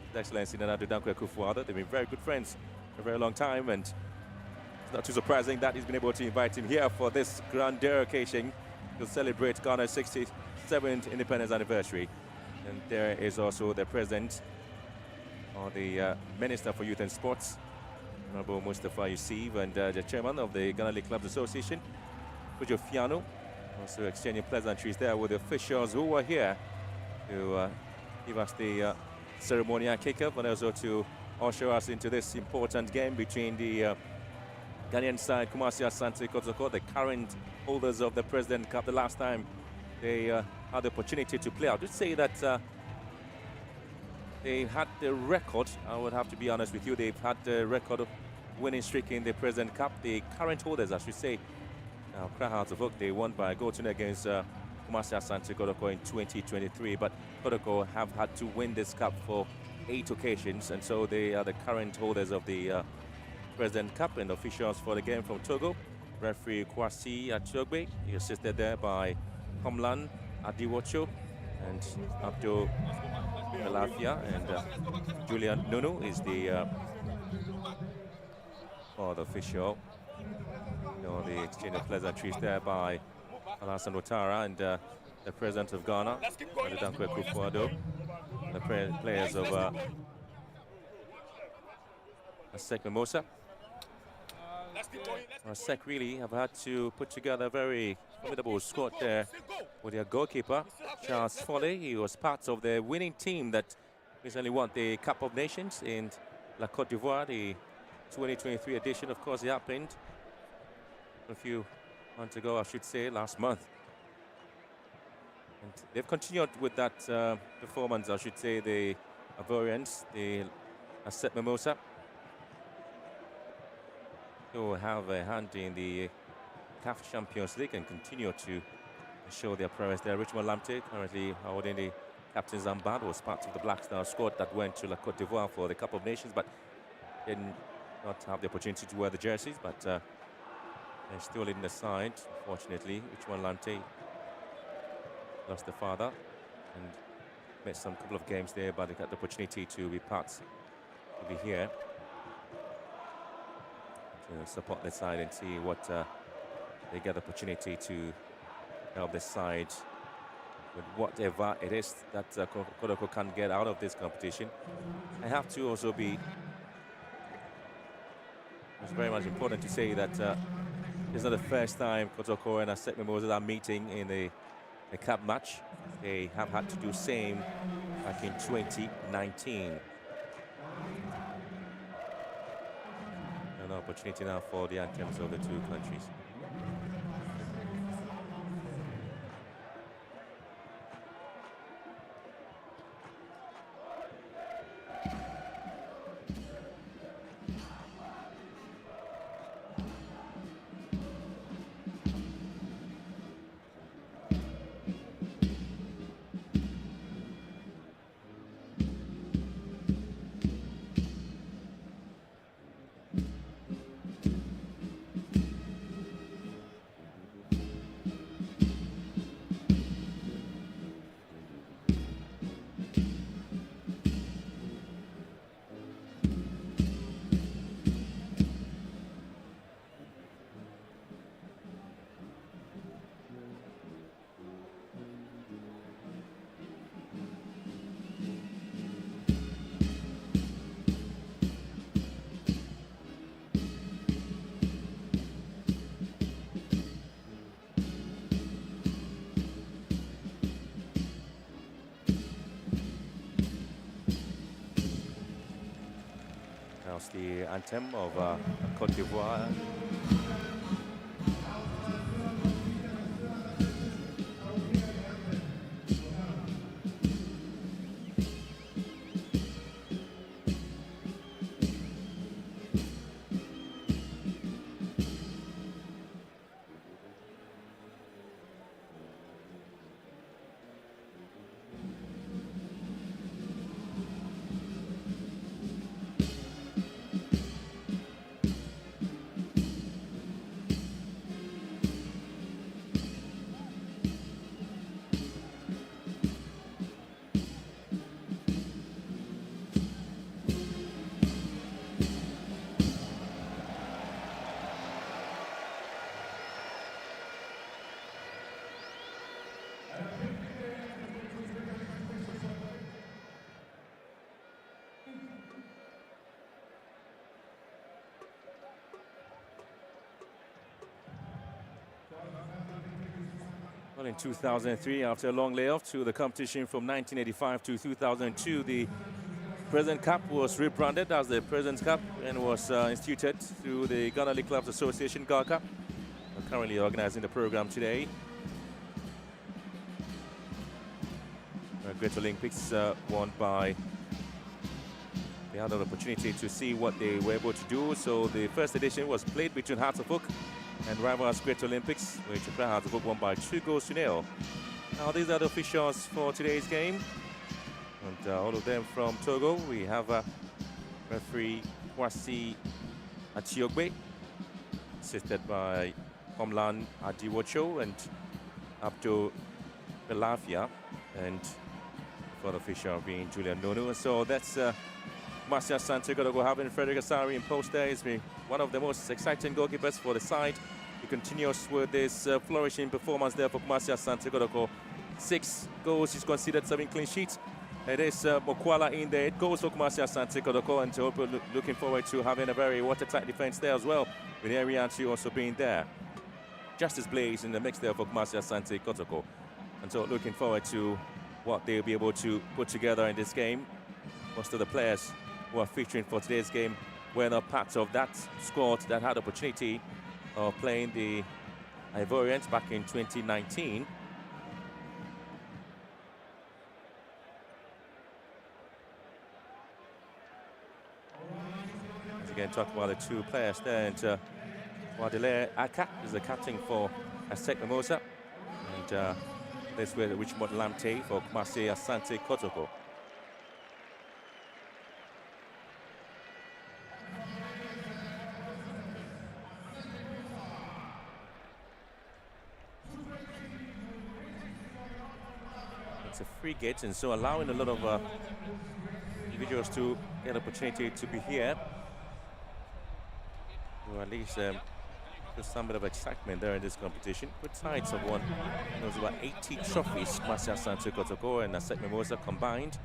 His Excellency Nana Dankwa Akufo-Addo. They've been very good friends for a very long time, and it's not too surprising that he's been able to invite him here for this grandeur occasion to celebrate Ghana's 67th independence anniversary. And there is also the president, or the Minister for Youth and Sports, Honorable Mustafa Yusuf, and the chairman of the Ghana League Clubs Association, Kujo Fiano, also exchanging pleasantries there with the officials who were here to give us the ceremonial kickoff and also to usher us into this important game between the Ghanaian side, Kumasi Asante Kotoko, the current holders of the President Cup. The last time they had the opportunity to play, I would say that they had the record. I would have to be honest with you, they've had the record of winning streak in the President Cup. The current holders, I should say, Accra Hearts of Oak, they won by a goal to nil against Kumasi Asante Kotoko in 2023, but Kotoko have had to win this cup for 8 occasions, and so they are the current holders of the President Cup. And officials for the game from Togo, referee Kwasi Achogbe, he assisted there by Komlan Adiwocho and Abdul Melafia, and Julian Nunu is the fourth official. The exchange of pleasantries there by Alassane Ouattara and the President of Ghana, Dankwa Akufo-Addo, the players of Asec Mimosa. Asec really have had to put together a very formidable squad there with their goalkeeper, Charles Foley. He was part of the winning team that recently won the Cup of Nations in La Côte d'Ivoire, the 2023 edition. Of course, it happened a few months ago, I should say, last month. And they've continued with that performance, I should say, the Ivorians, the Asec Mimosa, who have a hand in the CAF Champions League and continue to show their prowess there. Richmond Lamte currently holding the captain's armband, was part of the Black Star squad that went to La Côte d'Ivoire for the Cup of Nations, but did not have the opportunity to wear the jerseys. But they're still leading the side, unfortunately. Richmond Lamte lost the father and missed some couple of games there, but they got the opportunity to be here to support the side and see what they get the opportunity to help the side with whatever it is that Kotoko can get out of this competition. I have to also be, it's very much important to say that it's not the first time Kotoko and Asec Mimosa are meeting in a cup match. They have had to do same back in 2019. An opportunity now for the anthems of the two countries. Now's the anthem of Côte d'Ivoire. Well, in 2003, after a long layoff to the competition from 1985 to 2002, the President Cup was rebranded as the President's Cup and was instituted through the Ghana League Clubs Association, GALCA. We're currently organizing the program today. Great Olympics won by... They had an opportunity to see what they were able to do. So the first edition was played between Hearts of Oak and rivals Great Olympics, which Hearts of Oak won by 2-0. Now these are the officials for today's game. And all of them from Togo. We have referee Kwasi Atiogbe, assisted by Homlan Adiwocho and Abdul Belafia, and for the official being Julian Nonu. So that's Marcia Asante Kotoko having Frederick Asari in post there. He's been one of the most exciting goalkeepers for the side. He continues with this flourishing performance there for Marcia Asante Kotoko. 6 goals, he's conceded 7 clean sheets. It is Mokwala in there. 8 goals for Marcia Asante Kotoko, and so we're looking forward to having a very watertight defense there as well, with Arianti also being there. Justice Blaze in the mix there for Marcia Asante Kotoko. And so looking forward to what they'll be able to put together in this game. Most of the players who are featuring for today's game were not part of that squad that had opportunity of playing the Ivorians back in 2019. Once again, talk about the 2 players there. And Wadile Aka is the captain for Asec Mimosa. And this way, Richmond Lamte for Marcia Asante Kotoko. It's a free gate, and so allowing a lot of individuals to get an opportunity to be here. Or at least there's some bit of excitement there in this competition. Both sides have won. There's about 80 trophies, Marcia Asante Kotoko and Asec Mimosa combined.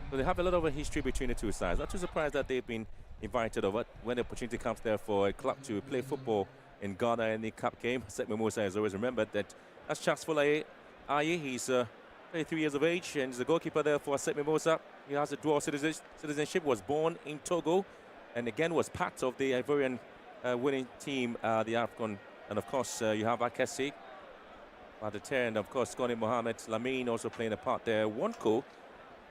So they have a lot of a history between the 2 sides. Not too surprised that they've been invited over when the opportunity comes there for a club to play football in Ghana in the cup game. Asec Mimosa has always remembered that. That's Charles Folaye Aye. He's 33 years of age and is the goalkeeper there for Asec Mimosa. He has a dual citizenship, was born in Togo, and again was part of the Ivorian winning team, the AFCON. And of course, you have Akesi, Badate, and of course, Skoni Mohamed Lamine also playing a part there. Wonko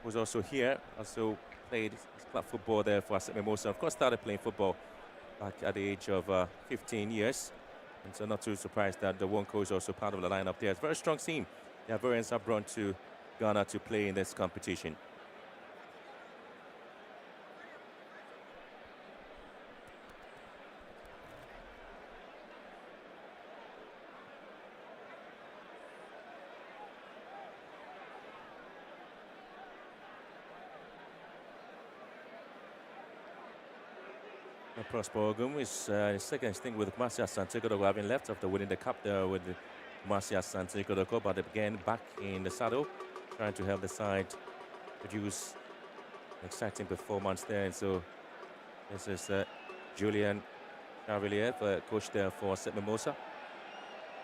was also here, also played his club football there for Asec Mimosa. Of course, started playing football back at the age of 15 years. And so not too surprised that the Wonko is also part of the lineup there. It's a very strong team. The Ivorians have brought to Ghana to play in this competition. Prosper Ogum is his second stint with Marcia Asante Kotoko, having left after winning the cup there with Marcia Asante Kotoko, but again back in the saddle, trying to help the side produce an exciting performance there. And so this is Julian Carvillier, the coach there for Asec Mimosa,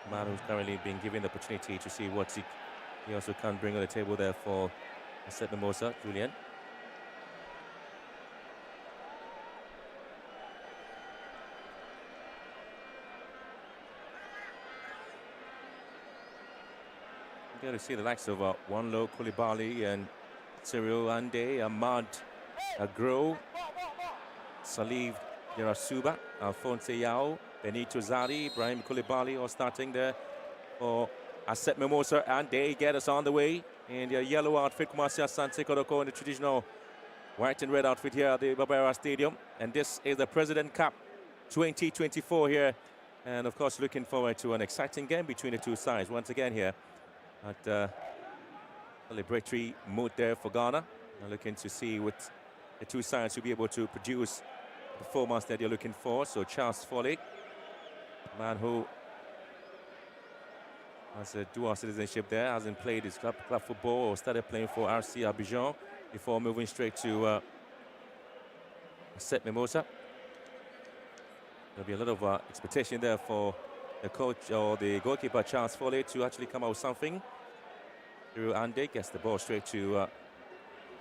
a man who's currently been given the opportunity to see what he also can bring on the table there for Asec Mimosa. Julian. Get to see the likes of Wanlo Koulibaly and Cyril Ande, Ahmad Agro, Salif Yarasuba, Alphonse Yao, Benito Zari, Ibrahim Koulibaly all starting there for Asec Mimosa, and they get us on the way in their yellow outfit. Marcia Asante Kotoko in the traditional white and red outfit here at the Barbera Stadium. And this is the President Cup 2024 here. And of course, looking forward to an exciting game between the 2 sides once again here at celebratory mood there for Ghana. I'm looking to see what the 2 sides will be able to produce the performance that you're looking for. So Charles Foley, a man who has a dual citizenship there, hasn't played his club football or started playing for RC Abidjan before moving straight to Asec Mimosa. There'll be a lot of expectation there for the coach or the goalkeeper Charles Foley to actually come out with something. Through Ande gets the ball straight to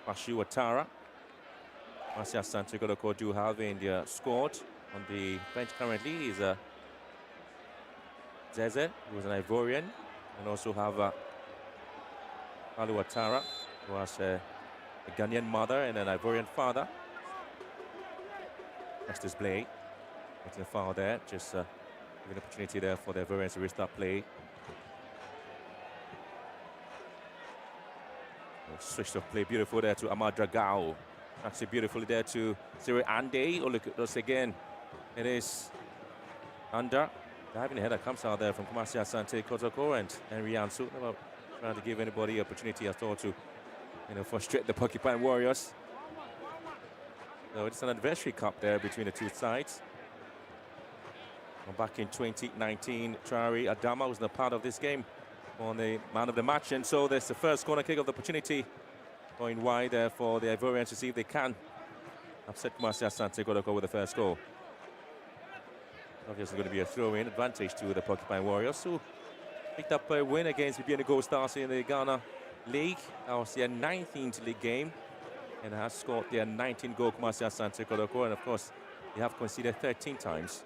Mashu Atara. Asante Kotoko do have in the squad. On the bench currently is Zeze, who is an Ivorian, and also have Alu Atara, who has a Ghanaian mother and an Ivorian father. That's display. Getting a foul there, just giving an opportunity there for the Ivorians to restart play. Switch of play, beautiful there to Ahmad Dragao. Actually beautifully there to Siri Ande. Oh, look at this again. It is under. Diving the header comes out there from Asante Kotoko and Henry Ansu. Never trying to give anybody opportunity at all to, frustrate the Porcupine Warriors. So it's an adversary cup there between the two sides. Well, back in 2019, Traore Adama was not part of this game on the man of the match, and so there's the first corner kick of the opportunity going wide there for the Ivorians to see if they can upset Asante Kotoko with the first goal. Obviously going to be a throw-in advantage to the Porcupine Warriors, who picked up a win against Vivian Gold Stars in the Ghana League. That was their 19th league game, and has scored their 19th goal, Asante Kotoko, and of course they have conceded 13 times.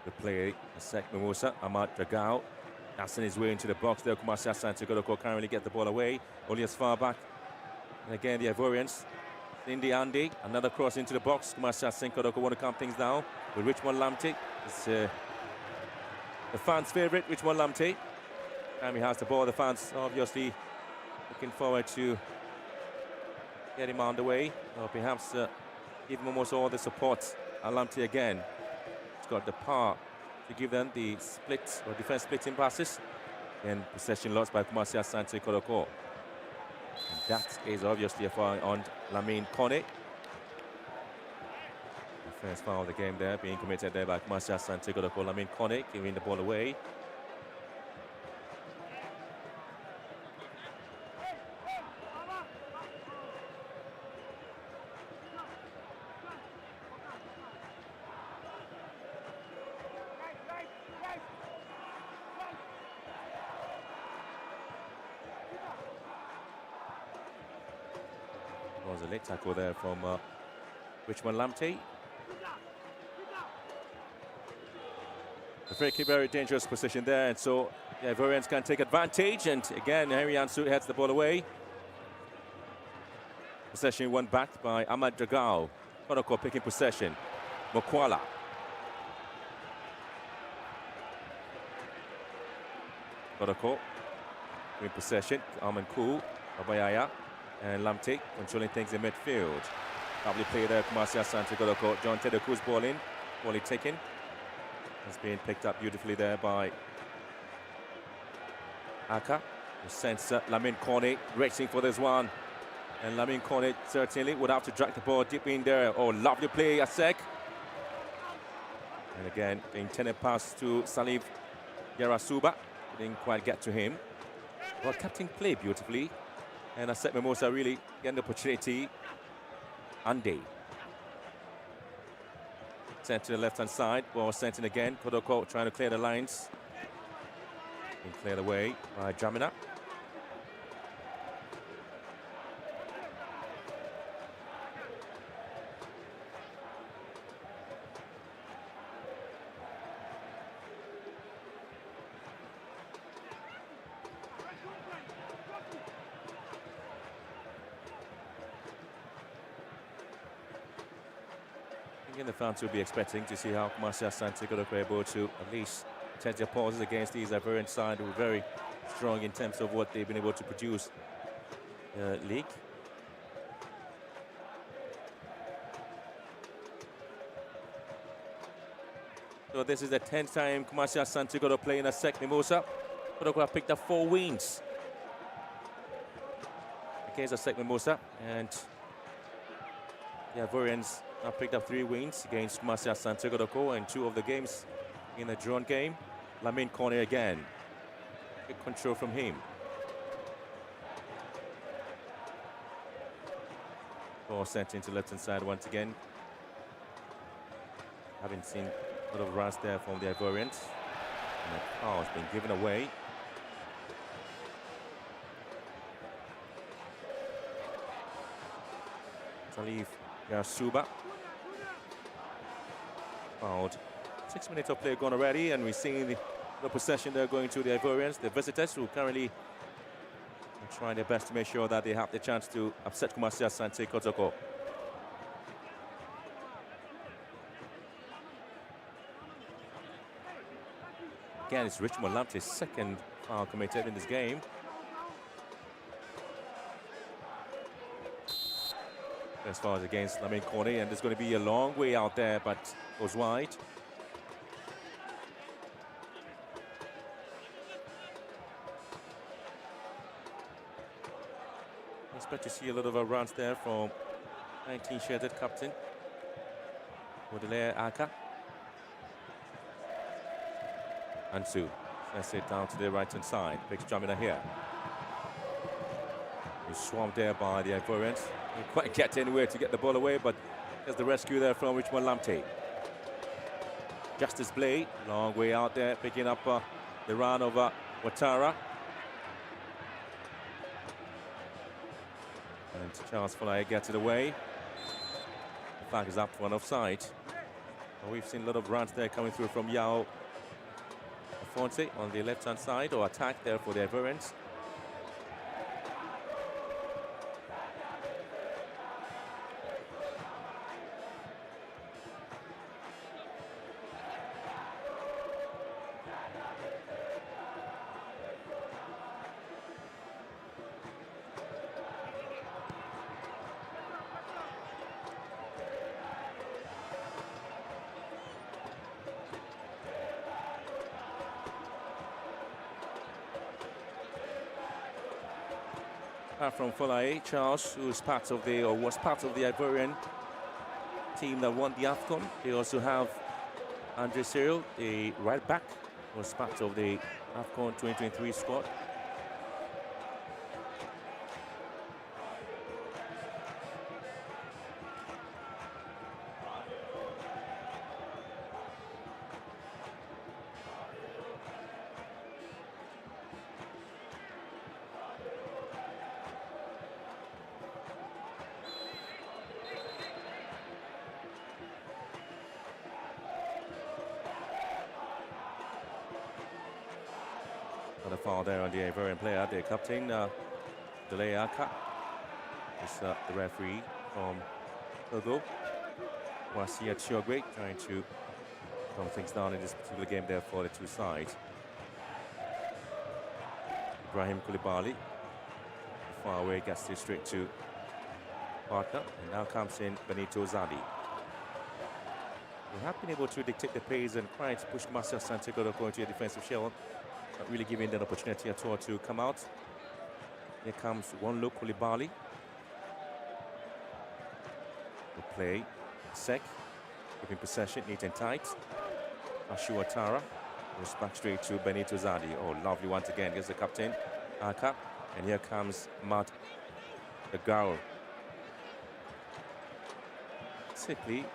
The play, Asec Mimosa, Ahmad Dragao. That's in his way into the box there. Asante Kotoko can't really get the ball away. Only as far back. And again, the Ivorians. Cindy Andy, another cross into the box. Asante Kotoko want to calm things down with Richmond Lamte. It's the fans' favourite, Richmond Lamte. And he has the ball. The fans obviously looking forward to get him on the way. Or perhaps give him almost all the support. Lamte again. Got the power to give them the split or defense splitting passes, and possession lost by Asante Kotoko. And that is obviously a foul on Lamine Kone. The first foul of the game there being committed there by Asante Kotoko. Lamine Kone giving the ball away. Was a late tackle there from Richmond Lamte. A very dangerous position there, and so the Ivorians can take advantage. And again, Henry Ansu heads the ball away. Possession won back by Ahmad Dragao. Kotoko picking possession. Mokwala. Kotoko in possession. Arman Koo, Abayaya. And Lamte controlling things in midfield. Lovely play there from Asante Kotoko. John Tedoku's ball in. Ball taken. It's being picked up beautifully there by Aka. The sensor, Lamine Kone racing for this one. And Lamine Kone certainly would have to drag the ball deep in there. Oh, lovely play, Asec. And again, the intended pass to Salif Yarasuba. Didn't quite get to him. Well, captain played beautifully. And Asec Mimosa really getting the opportunity. Ande. Sent to the left-hand side. Ball sent in again. Kotoko trying to clear the lines. Being cleared away by Jamina. The fans will be expecting to see how Asante Kotoko are able to at least test their pauses against these Ivorian side, who are very strong in terms of what they've been able to produce league. So this is the 10th time Asante Kotoko playing Asec Mimosa. Kotoko have picked up 4 wins against Asec Mimosa, and the Ivorians have picked up 3 wins against Asante Kotoko, and 2 of the games in the drawn game. Lamine Kone again. Good control from him. Ball sent into left-hand side once again. Haven't seen a lot of runs there from the Ivorians. And the foul has been given away. Talif Yasuba. Fouled. 6 minutes of play gone already, and we're seeing the possession there going to the Ivorians, the visitors, who currently are trying their best to make sure that they have the chance to upset Kumasi Asante Kotoko. Again, it's Richmond Lamptey's second foul committed in this game. As far as against Lamin Kone, and there's going to be a long way out there, but goes wide. I expect to see a lot of runs there from 19-shirted captain Baudelaire Aka. Ansu sends it down to the right-hand side. Big stamina here. He's swamped there by the Ivorians. Didn't quite get anywhere to get the ball away, but there's the rescue there from Richmond Lamptey. Justice Blay, long way out there, picking up the run of Ouattara. And Charles Folai gets it away. The flag is up for an offside. Well, we've seen a lot of runs there coming through from Yao Afonso on the left-hand side, or attack there for the Ivorians. From Folai, Charles, who is part of the, or was part of the Ivorian team that won the AFCON. They also have Andre Cyril, the right back, was part of the AFCON 2023 squad. Another foul there on the Ivorian player, the captain, Baudelaire Aka. Is the referee from Togo. Wasia Chiogwe trying to calm things down in this particular game there for the two sides. Ibrahim Koulibaly, far away, gets it straight to partner, and now comes in Benito Zadi. We have been able to dictate the pace and trying to push Kumasi Asante Kotoko into a defensive shell. Not really giving them an opportunity at all to come out. Here comes one look, Koulibaly. The play, Sec, keeping possession, neat and tight. Ashu Ouattara goes back straight to Benito Zadi. Oh, lovely once again. Here's the captain, Aka. And here comes Matt Gao. Simply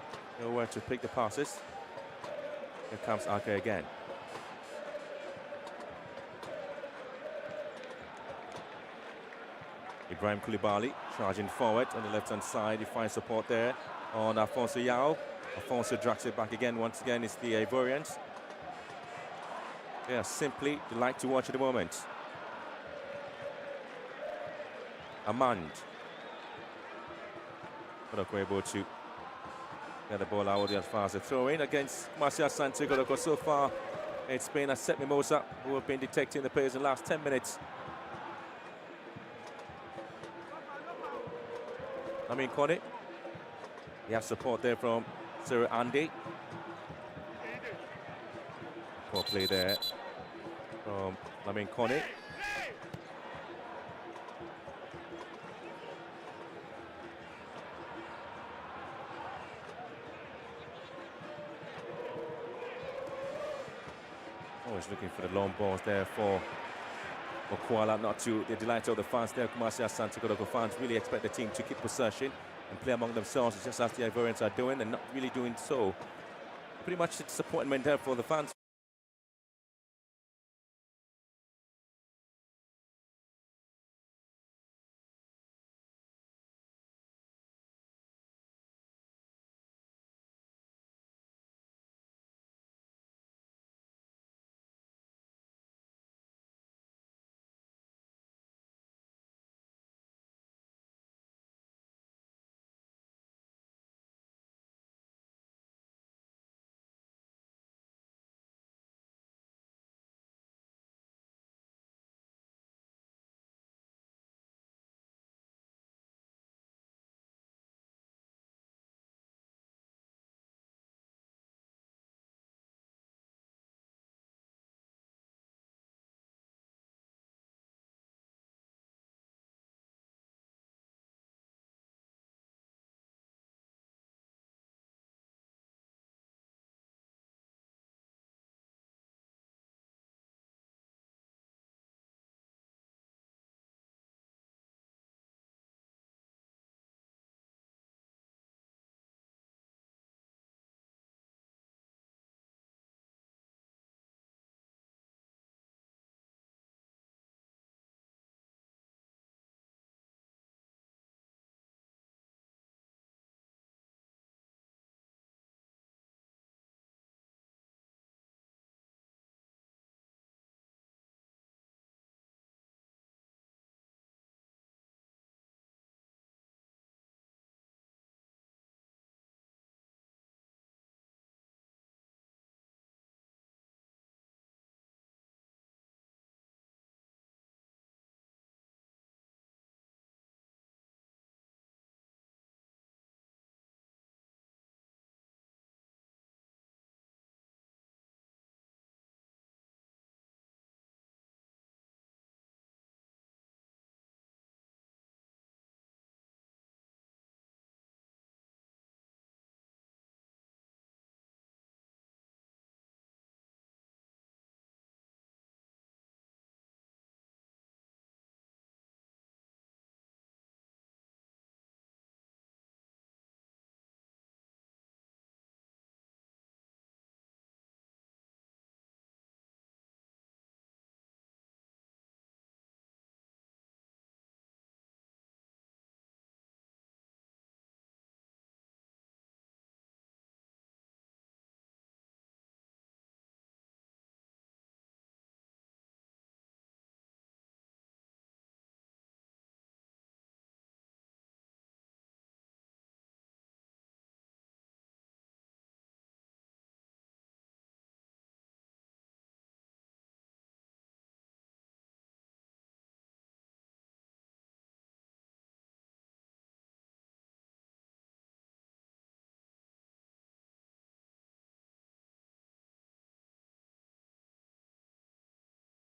nowhere to pick the passes. Here comes Aka again. Ibrahim Koulibaly charging forward on the left-hand side. He finds support there on Afonso Yao. Afonso drags it back again. Once again, it's the Ivorians. They are simply delight to watch at the moment. Amand. Kotoko able to get the ball out as far as the throw-in against Kumasi Asante Kotoko. So far, it's been Asec Mimosa who have been detecting the players in the last 10 minutes. Lamin Kone. He has support there from Sir Andy. Poor play there from Lamin Kone. Always looking for the long balls there for Mokwala, not to the delight of the fans there. Kumasi Asante Kotoko fans really expect the team to keep possession and play among themselves, just as the Ivorians are doing, and not really doing so. Pretty much a disappointment there for the fans.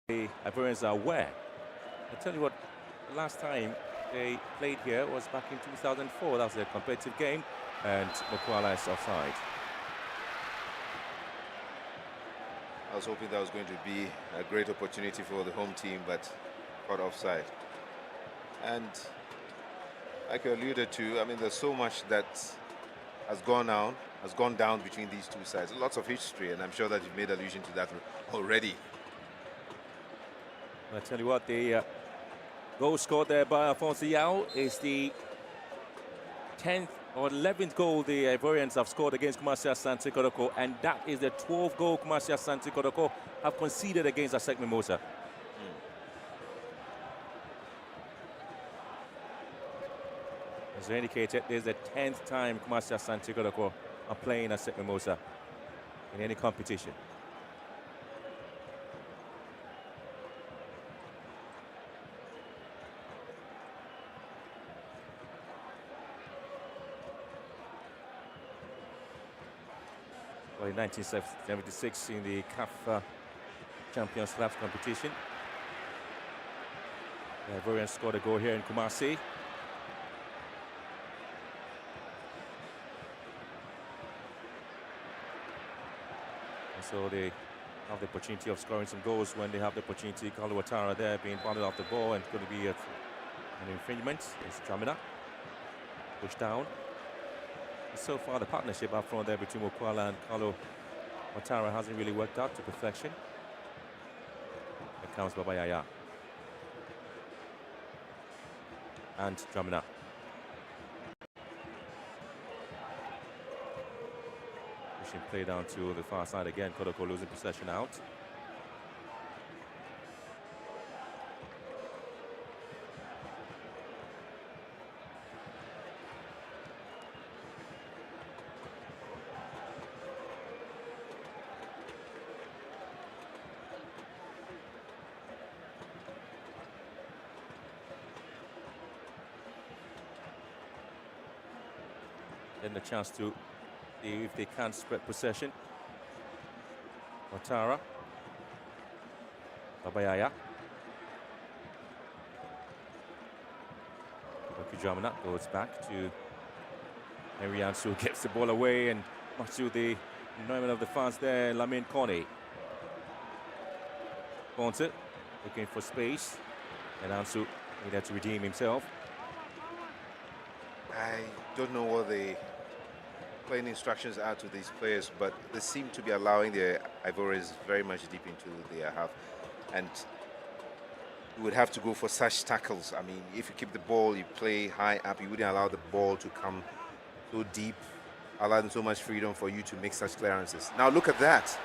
The Ivorians are aware. I tell you what, the last time they played here was back in 2004. That was a competitive game, and Mokwala is offside. I was hoping that was going to be a great opportunity for the home team, but caught offside. And like you alluded to, I mean, there's so much that has gone down between these two sides. Lots of history, and I'm sure that you've made allusion to that already. I tell you what, the goal scored there by Alphonse Yao is the 10th or 11th goal the Ivorians have scored against Kumasi Asante Kotoko, and that is the 12th goal Kumasi Asante Kotoko have conceded against Asec Mimosa. As indicated, this is the 10th time Kumasi Asante Kotoko are playing Asec Mimosa in any competition. Well, in 1976 in the CAF Champions Clubs competition, the Ivorians scored a goal here in Kumasi. So the have the opportunity of scoring some goals when they have the opportunity. Kalu Ouattara there being bundled off the ball, and it's going to be an infringement. It's Dramina pushed down. So far, the partnership up front there between Mokwala and Kalu Ouattara hasn't really worked out to perfection. Here comes Babayaya. And Dramina. Pushing play down to the far side again. Kotoko losing possession out. Then the chance to see if they can spread possession. Ouattara. Babayaya. Dramina goes back to Henry Ansu, gets the ball away, and much to the annoyance of the fans there, Lamine Kone. Wants it, looking for space, and Ansu needed to redeem himself. I don't know what the playing instructions are to these players, but they seem to be allowing their Ivorians very much deep into their half, and you would have to go for such tackles. I mean, if you keep the ball, you play high up, you wouldn't allow the ball to come so deep, allowing so much freedom for you to make such clearances. Now look at that.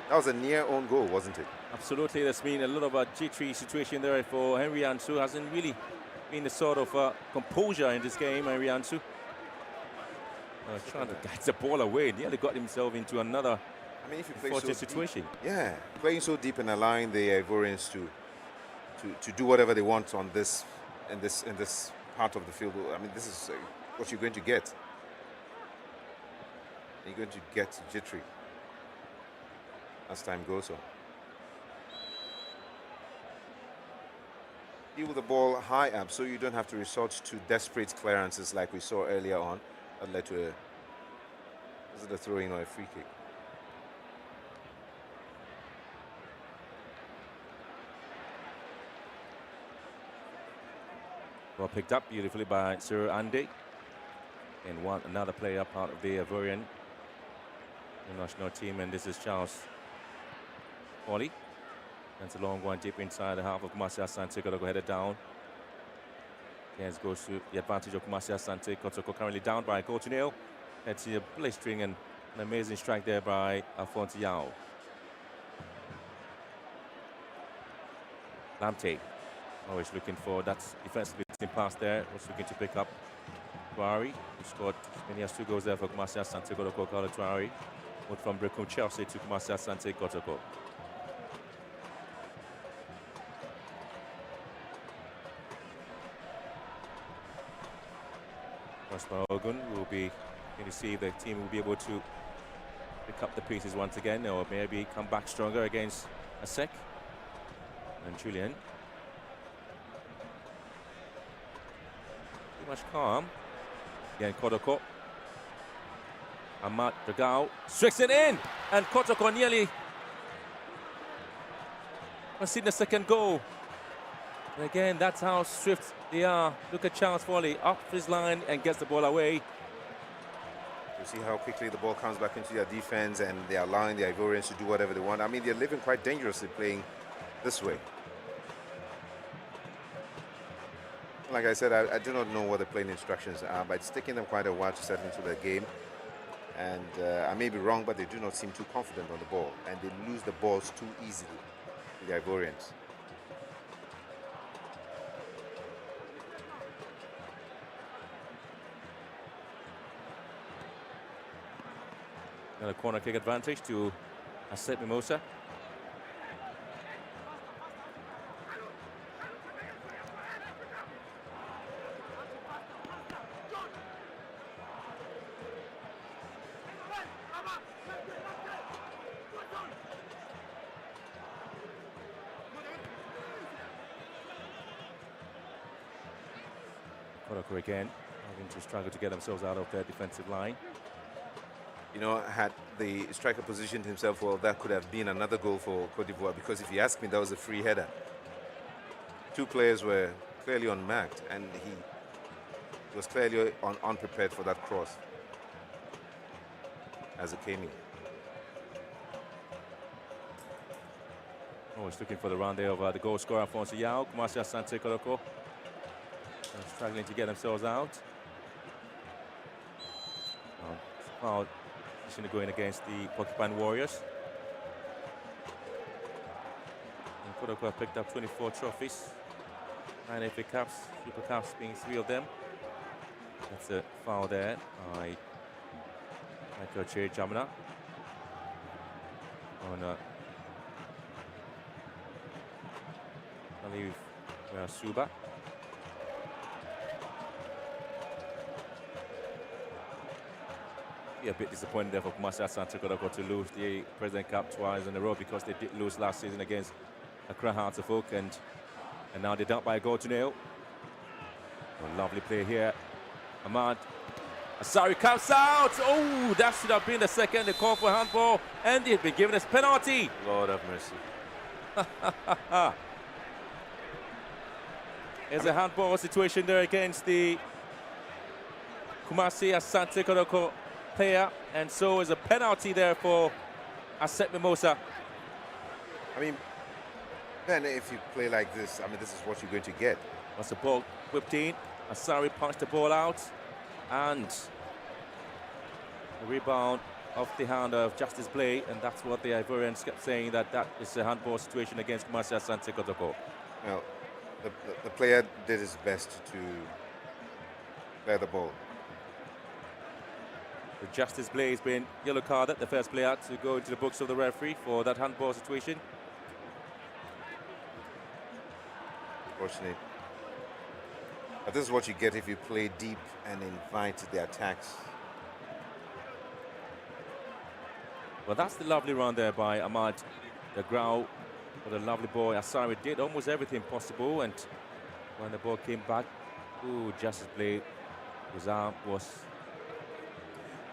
That was a near own goal, wasn't it? Absolutely. There's been a lot of a jittery situation there for Henry Ansu. Hasn't really been the sort of composure in this game, Henry Ansu. Trying to get the ball away, nearly got himself into another if you play so situation. Deep, yeah, playing so deep and allowing the Ivorians to do whatever they want on this in this part of the field. I mean, this is what you're going to get. You're going to get jittery as time goes on. Deal with the ball high up so you don't have to resort to desperate clearances like we saw earlier on. That led to is it a throw-in or a free kick? Well, picked up beautifully by Sir Andy. And another player part of the Ivorian national team, and this is Charles Foley. That's a long one deep inside the half of Kumasi Asante. Kotoko headed down. Yes, goes to the advantage of Kumasi Asante. Kotoko currently down by a goal to nil. It's a blistering and an amazing strike there by Alphonse Yao. Lamte always looking for that defensively pass there. Was looking to pick up Tuari, who scored. And he has 2 goals there for Kumasi Asante. Kotoko called Tuari. Moved from Brecon Chelsea to Kumasi Asante. Kotoko. Prosper Ogun will be going to see if the team will be able to pick up the pieces once again, or maybe come back stronger against Asec and Julian. Pretty much calm. Again, Kotoko. Ahmad Dragao strikes it in, and Kotoko nearly conceded the second goal. And again, that's how swift they are. Look at Charles Foley up his line and gets the ball away. You see how quickly the ball comes back into their defense, and they're allowing the Ivorians to do whatever they want. I mean, they're living quite dangerously playing this way. Like I said, I do not know what the playing instructions are, but it's taking them quite a while to settle into the game. And I may be wrong, but they do not seem too confident on the ball, and they lose the balls too easily, the Ivorians. Another corner kick advantage to Asec Mimosa. Kotoko again having to struggle to get themselves out of their defensive line. you know, had the striker positioned himself well, that could have been another goal for Cote d'Ivoire, because if you ask me, that was a free header. Two players were clearly unmarked, and he was clearly unprepared for that cross as it came in. Oh, he's looking for the round there of the goal scorer, Alphonse Yao. Kumasi Asante Kotoko struggling to get themselves out. Foul position going against the Porcupine Warriors. And Kotoko have picked up 24 trophies, 9 FA Cups, Super Cups being 3 of them. That's a foul there by Michael Che Jamina on I believe Suba. Be a bit disappointed there for Kumasi Asante Kotoko to lose the President Cup twice in a row, because they did lose last season against Accra Hearts of Oak, and now they're down by a goal to nil. A lovely play here. Ahmad Asari comes out. Oh, that should have been the second. They call for handball, and they've been given a penalty. Lord have mercy. There's a handball situation there against the Kumasi Asante Kotoko player, and so is a penalty there for Asec Mimosa. I mean, then if you play like this, I mean, this is what you're going to get. Once the ball whipped in, Asari punched the ball out, and the rebound off the hand of Justice Blay, and that's what the Ivorians kept saying, that is a handball situation against Kumasi Asante Kotoko. Well, the player did his best to play the ball. The Justice Blay has been yellow carded, the first player to go into the books of the referee for that handball situation. Unfortunate. But this is what you get if you play deep and invite the attacks. Well, that's the lovely run there by Ahmad the Grau. What a lovely boy. Asari did almost everything possible, and when the ball came back, ooh, Justice Blay, his arm was...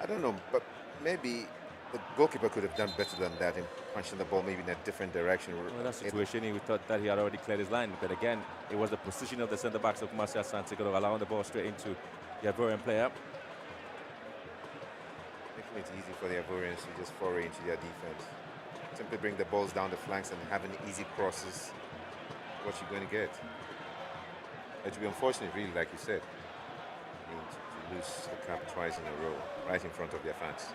I don't know, but maybe the goalkeeper could have done better than that in punching the ball maybe in a different direction. Well, that situation, he thought that he had already cleared his line, but again, it was the position of the centre-backs of Kumasi Asante Kotoko allowing the ball straight into the Ivorian player. Making it easy for the Ivorians to just foray into their defense. Simply bring the balls down the flanks and having easy crosses. What you're going to get. It would be unfortunate, really, like you said, to lose the cup twice in a row, right in front of their fans.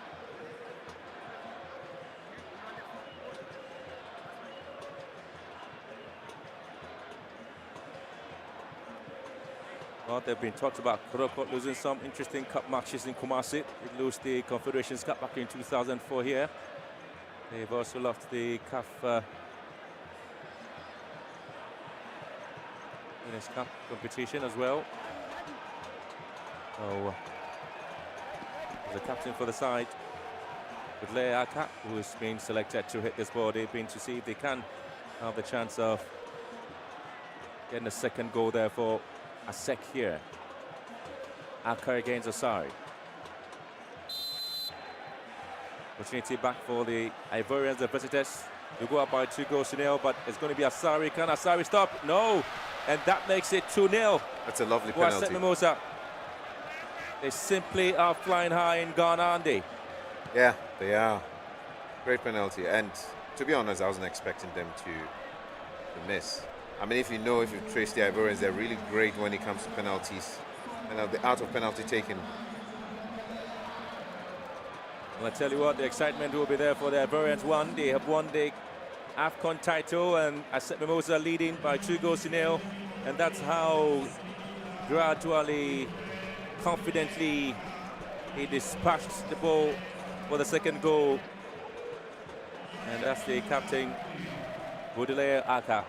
Well, there have been talks about Kotoko losing some interesting cup matches in Kumasi. They lost the Confederations Cup back in 2004 here. They've also lost the CAF Winners' Cup competition as well. So, the captain for the side, Budle Aka, who's been selected to hit this ball. They've been to see if they can have the chance of getting a second goal there for Asec here. Aka against Asari. Opportunity back for the Ivorians, the visitors. They go up by 2-0, but it's going to be Asari. Can Asari stop? No. And that makes it 2-0. That's a lovely for penalty. Asec Mimosa. They simply are flying high in Ghana, aren't they? Yeah, they are. Great penalty. And to be honest, I wasn't expecting them to miss. I mean, if you've traced the Ivorians, they're really great when it comes to penalties. And the art of penalty taking. Well, I tell you what, the excitement will be there for the Ivorians. They have won the AFCON title, and Asec Mimosa leading by 2-0. And that's how gradually, confidently, he dispatched the ball for the second goal. And that's the captain, Budle Aka.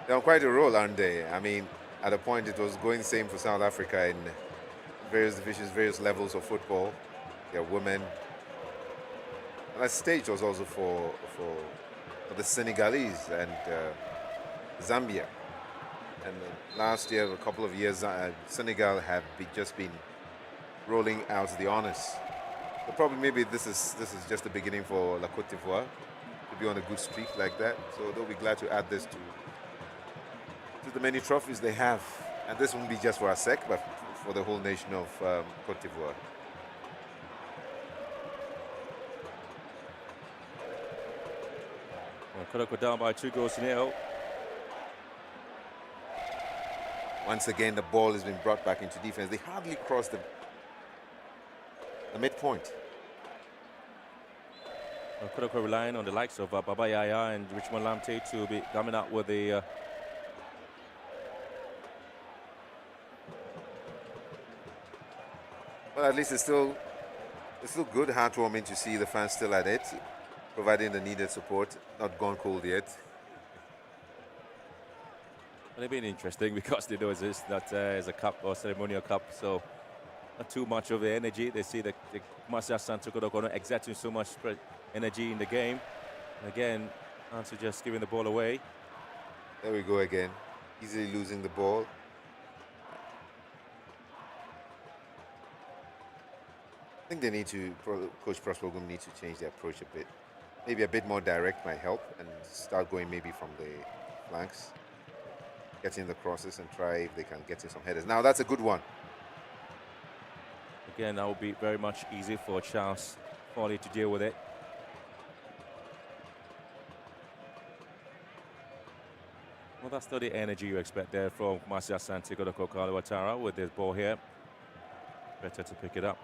They're on quite a roll, aren't they? I mean, at a point it was going the same for South Africa in various divisions, various levels of football. They're women. And that stage was also for the Senegalese and Zambia. And last year, a couple of years, Senegal have just been rolling out the honours. But probably maybe this is just the beginning for La Côte d'Ivoire to be on a good streak like that. So they'll be glad to add this to the many trophies they have. And this won't be just for Asec, but for the whole nation of Côte d'Ivoire. Kotoko down by 2-0. Once again, the ball has been brought back into defense. They hardly crossed the midpoint. Kotoko relying on the likes of Baba Yaya and Richmond Lamte to be coming out with the well, at least it's still good, heartwarming to see the fans still at it, providing the needed support. Not gone cold yet. Well, it's been interesting because they know it's not as a cup or ceremonial cup, so not too much of the energy. They see the Asante Kotoko not exerting so much energy in the game. And again, Ansu just giving the ball away. There we go again, easily losing the ball. I think they need to, Coach Prospergum needs to change their approach a bit. Maybe a bit more direct might help and start going maybe from the flanks, getting the crosses and try if they can get in some headers. Now that's a good one. Again, that will be very much easy for Charles Foley to deal with it. Well, that's not the energy you expect there from Asante Kotoko with this ball here. Better to pick it up.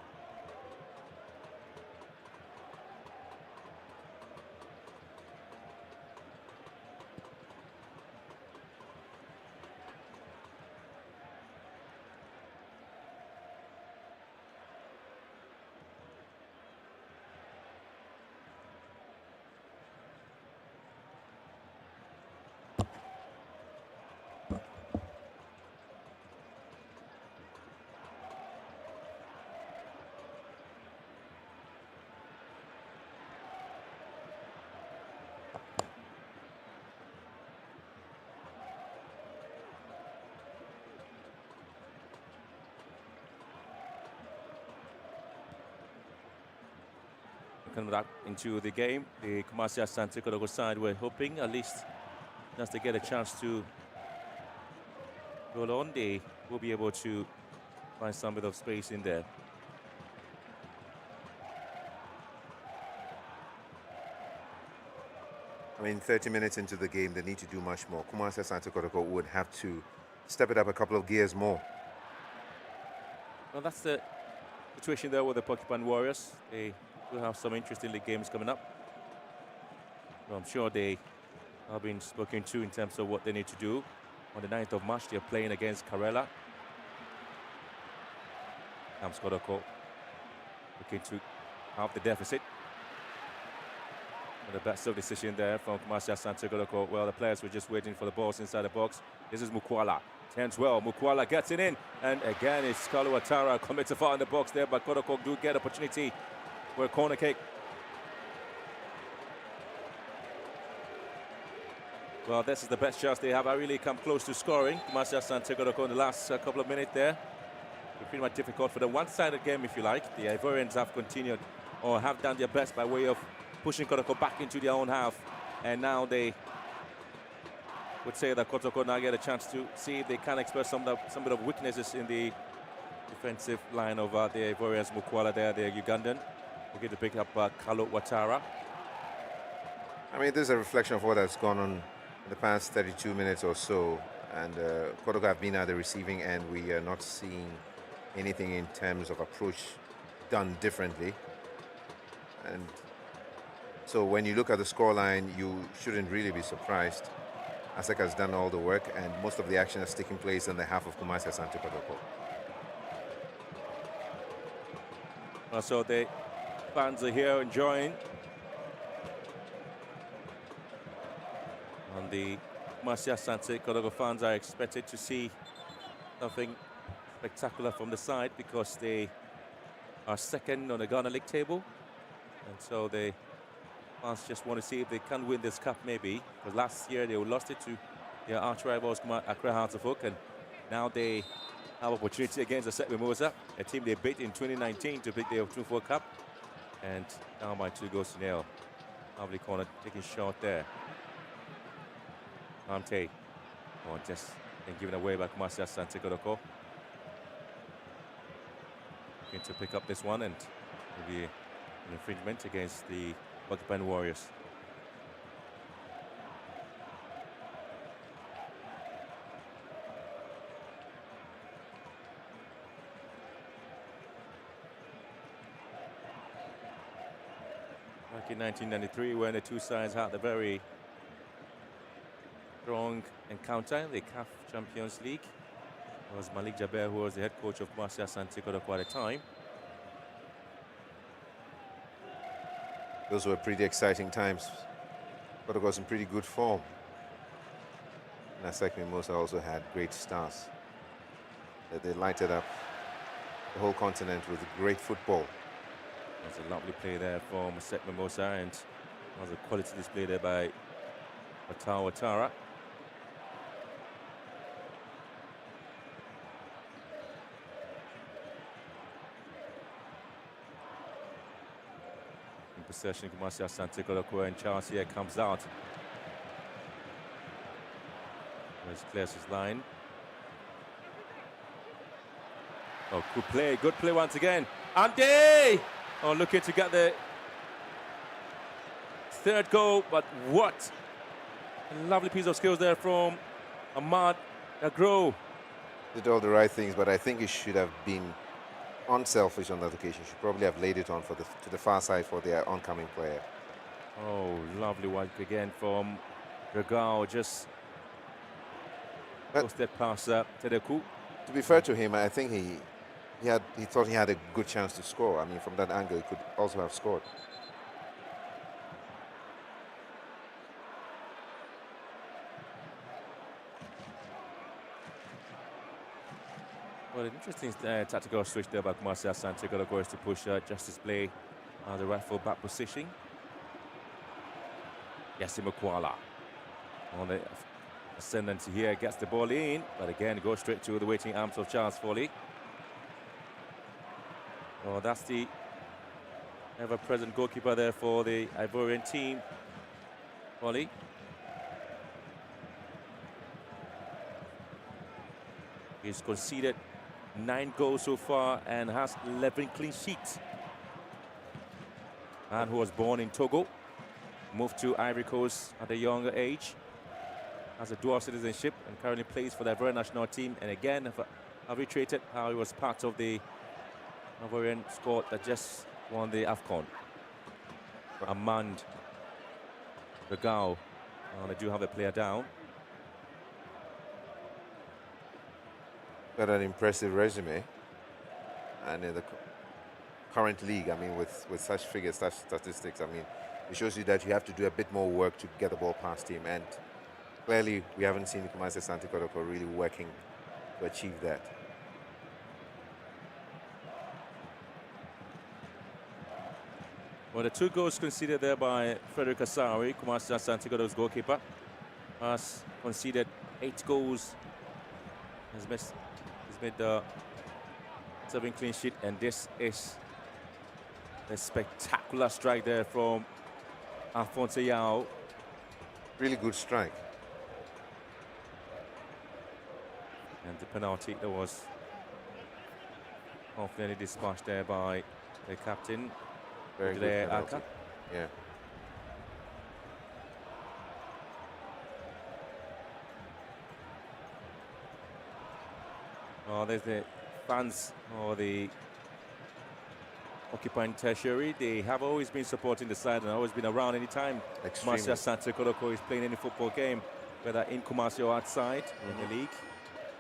Coming back into the game, the Asante Kotoko side were hoping at least just to get a chance to go on. They will be able to find some bit of space in there. I mean, 30 minutes into the game, they need to do much more. Asante Kotoko would have to step it up a couple of gears more. Well, that's the situation there with the Porcupine Warriors. They will have some interesting league games coming up. Well, I'm sure they have been spoken to in terms of what they need to do. On the 9th of March, they're playing against Karela. Kotoko looking to halve the deficit. And the best of decision there from Asante Kotoko. Well, the players were just waiting for the balls inside the box. This is Mukwala. Turns well. Mukwala gets it in. And again, it's Kalu Ouattara commits a foul in the box there, but Kotoko do get opportunity for a corner kick. Well, this is the best chance they have. I really come close to scoring. Asante Kotoko in the last couple of minutes there. It's pretty much difficult for the one-sided game, if you like. The Ivorians have continued or have done their best by way of pushing Kotoko back into their own half. And now they would say that Kotoko now get a chance to see if they can express some bit of weaknesses in the defensive line of the Ivorians. Mukwala there, the Ugandan. We're going to pick up Kalu Ouattara. I mean, this is a reflection of what has gone on in the past 32 minutes or so. And Kotoko have been at the receiving end. We are not seeing anything in terms of approach done differently. And so when you look at the scoreline, you shouldn't really be surprised. Asec has done all the work, and most of the action has taken place in the half of Asante Kotoko. So the fans are here enjoying. And the Asante Kotoko fans are expected to see something spectacular from the side because they are second on the Ghana League table. And so the fans just want to see if they can win this cup maybe. Because last year they lost it to their arch rivals Accra Hearts of Oak, and now they have opportunity against Asec Mimosa, a team they beat in 2019 to pick the 24 Cup. and down by 2-0. Lovely corner, taking shot there. Amte, just been given away by Kumasi Asante Kotoko. Looking to pick up this one, and maybe an infringement against the Buckpen Warriors. Back in 1993, when the two sides had the very strong encounter in the CAF Champions League. It was Malik Jaber who was the head coach of Kumasi Asante Kotoko at the time. Those were pretty exciting times. Kotoko was in pretty good form. And Asec Mimosa also had great stars. They lighted up the whole continent with great football. That's a lovely play there from Asec Mimosa, and was a quality display there by Watawa Watara. In possession, Kumasi Asante Kotoko, and Charles here comes out. There's clears his line. Oh, good play once again. Ante! Oh, looking to get the third goal, but what a lovely piece of skills there from Ahmad Agro. Did all the right things, but I think he should have been unselfish on that occasion. Should probably have laid it on to the far side for their oncoming player. Oh, lovely one again from Regao, just posted past Tedeku. To be fair to him, I think he thought he had a good chance to score. I mean, from that angle, he could also have scored. Well, an interesting tactical switch there by Kumasi Asante Kotoko is to push Justice Play the right full back position. Yassima Kuala on the ascendant here, gets the ball in, but again goes straight to the waiting arms of Charles Foley. Oh, that's the ever-present goalkeeper there for the Ivorian team, Foley. He's conceded 9 goals so far and has 11 clean sheets. And who was born in Togo, moved to Ivory Coast at a younger age, has a dual citizenship, and currently plays for the Ivorian national team. And again, I've reiterated how he was part of the Ivorian squad that just won the AFCON. Amand Regao, they do have a player down. Got an impressive resume, and in the current league, I mean, with such figures, such statistics, I mean, it shows you that you have to do a bit more work to get the ball past him, and clearly we haven't seen Kumasi Asante Kotoko really working to achieve that. Well, the 2 goals conceded there by Frederick Asari, Kumasi Asante Kotoko's goalkeeper, has conceded 8 goals. He's made the 7 clean sheet, and this is a spectacular strike there from Alphonse Yao. Really good strike. And the penalty that was confidently dispatched there by the captain. Very good penalty. Yeah. Oh, there's the fans or the occupying tertiary. They have always been supporting the side and always been around anytime Kumasi Asante Kotoko is playing any football game, whether in Kumasi or outside in the league.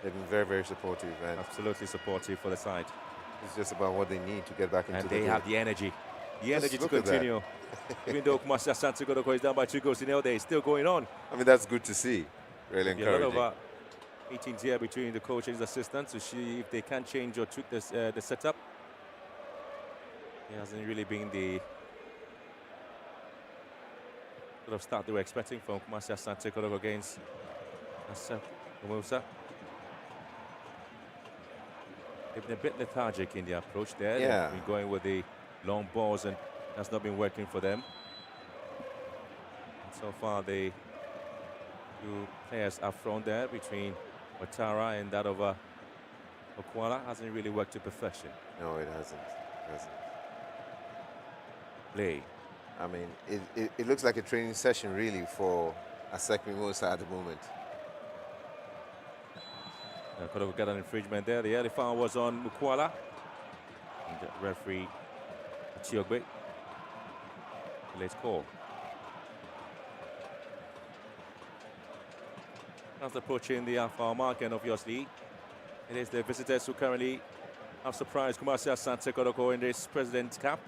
They've been very, very supportive. And absolutely supportive for the side. It's just about what they need to get back into the game. And they have the energy. The energy to continue. Even though Kumasi Asante Kotoko is down by 2-0, they're still going on. I mean, that's good to see. Really encouraging. A lot of meetings here between the coach and his assistants to see if they can change or tweak this, the setup. It hasn't really been the sort of start they were expecting from Kumasi Asante Kotoko against Asec Mimosa. They've been a bit lethargic in the approach there. Yeah. They've been going with the long balls and has not been working for them. And so far, the two players up front there between Ouattara and that of Okwala hasn't really worked to perfection. No, it hasn't. It hasn't. Play. I mean, it looks like a training session really for Asec Mimosa at the moment. Kotoko got an infringement there. The early foul was on Mukwala. And the referee Chiogbe. Late call. That's approaching the half-hour mark, and obviously it is the visitors who currently have surprised Kumasi Asante Kotoko in this President's Cup.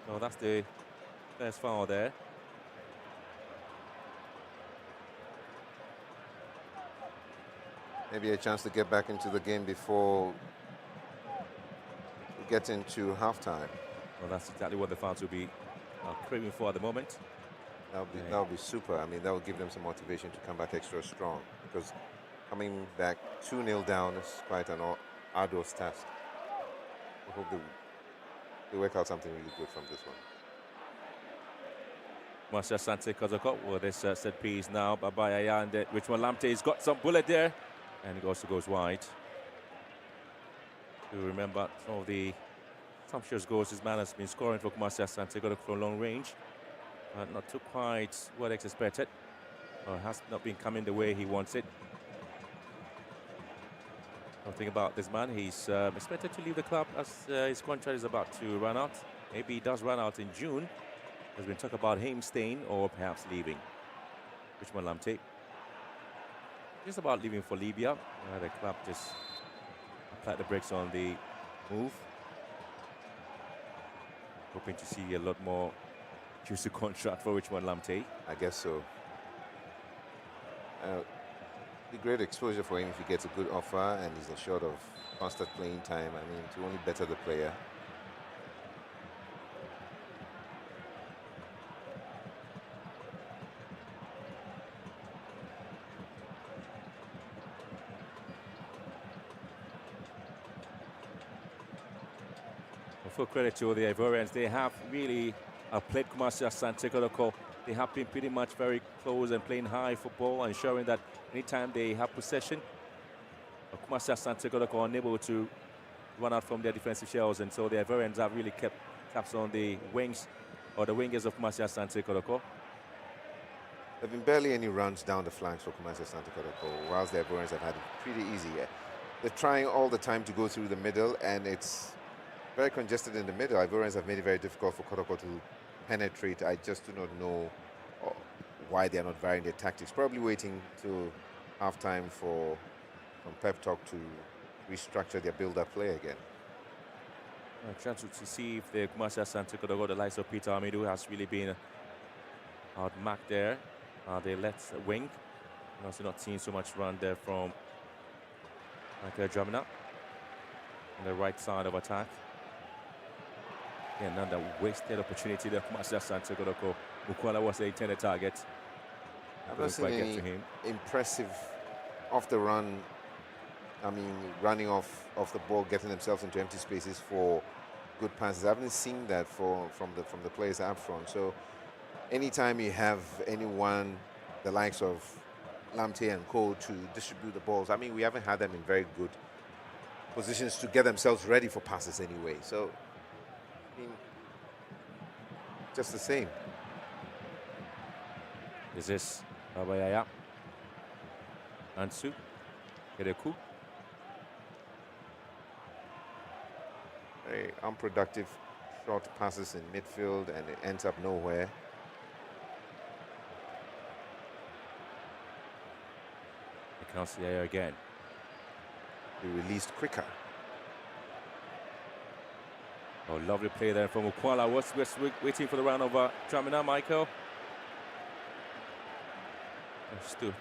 So that's the first foul there. Maybe a chance to get back into the game before we get into halftime. Well, that's exactly what the fans will be craving for at the moment. That would be super. I mean, that would give them some motivation to come back extra strong, because coming back 2-0 down is quite an arduous task. I hope they work out something really good from this one. Kumasi Asante Kotoko with this set piece now. Babayaya and Richmond Lamptey's got some bullet there, and it also goes wide. You remember some of the sumptuous goals this man has been scoring for Kumasi Asante Kotoko from long range. Not too quite what is expected. Has not been coming the way he wants it. Something about this man, he's expected to leave the club as his contract is about to run out. Maybe he does run out in June. There's been talk about him staying or perhaps leaving. Richmond Lamptey. Just about leaving for Libya. The club just applied the brakes on the move. Hoping to see a lot more juicy contract for Richmond Lamptey. I guess so. Be great exposure for him if he gets a good offer and he's assured of constant playing time. I mean, to only better the player. Full credit to the Ivorians. They have really played Kumasi Asante Kotoko. They have been pretty much very close and playing high football, ensuring that anytime they have possession, Kumasi Asante Kotoko are unable to run out from their defensive shells, and so the Ivorians have really kept caps on the wings, or the wingers of Kumasi Asante Kotoko. There have been barely any runs down the flanks for Kumasi Asante Kotoko, whilst the Ivorians have had it pretty easy. They're trying all the time to go through the middle, and it's very congested in the middle. Ivorians have made it very difficult for Kotoko to penetrate. I just do not know why they are not varying their tactics. Probably waiting till halftime for some pep talk to restructure their build-up play again. A chance to see if the Kumasi Asante Kotoko, the likes of Peter Amidu, has really been outmarked there. They left wing. I'm also not seeing so much run there from Michael Jamina on the right side of attack. Yeah, another wasted opportunity there. Kumasi Asante Kotoko. Mukwala was the intended target. I've not seen any impressive off the run. I mean, running off the ball, getting themselves into empty spaces for good passes. I haven't seen that from the players up front. So, anytime you have anyone, the likes of Lamptey and Co, to distribute the balls, I mean, we haven't had them in very good positions to get themselves ready for passes anyway. So, I mean, just the same. Is this Babayaya? Ansu? Kereku? Very unproductive short passes in midfield, and it ends up nowhere. You can't see here again. Be released quicker. Oh, lovely play there from Ukwala. Was waiting for the round of Tramina, Michael. Stood.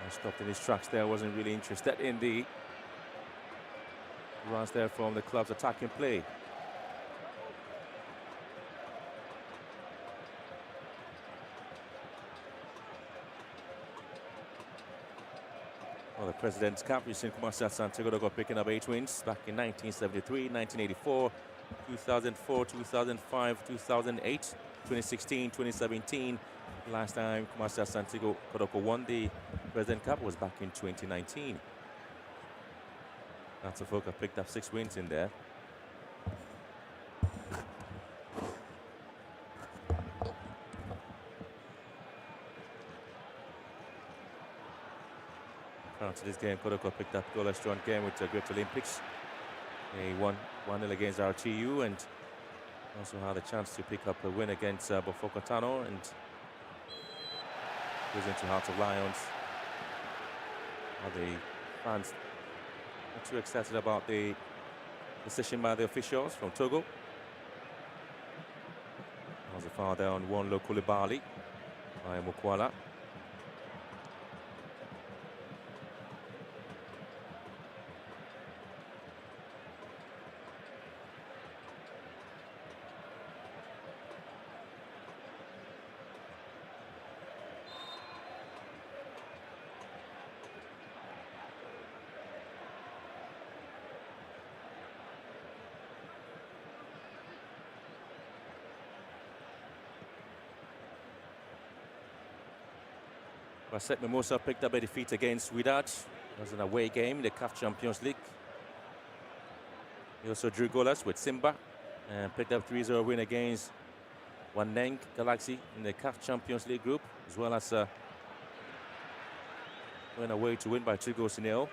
Stopped in his tracks there. Wasn't really interested in the runs there from the club's attacking play. Well, the President's Cup, you've seen Kumasi Asante Kotoko picking up 8 wins back in 1973, 1984, 2004, 2005, 2008, 2016, 2017. Last time Asante Kotoko won the President Cup was back in 2019. Kotoko picked up 6 wins in there. Prior to this game, Kotoko picked up a goalless draw game with the Great Olympics. They won 1-0 against RTU and also had a chance to pick up a win against Bofokotano and goes into Heart of Lions. The fans not too excited about the decision by the officials from Togo. There was a foul there on one Koulibaly by Mukwala. vrs Asec Mimosa picked up a defeat against Wydad. It was an away game in the CAF Champions League. He also drew goalless with Simba and picked up 3-0 win against Waneng Galaxy in the CAF Champions League group, as well as went away to win by 2-0.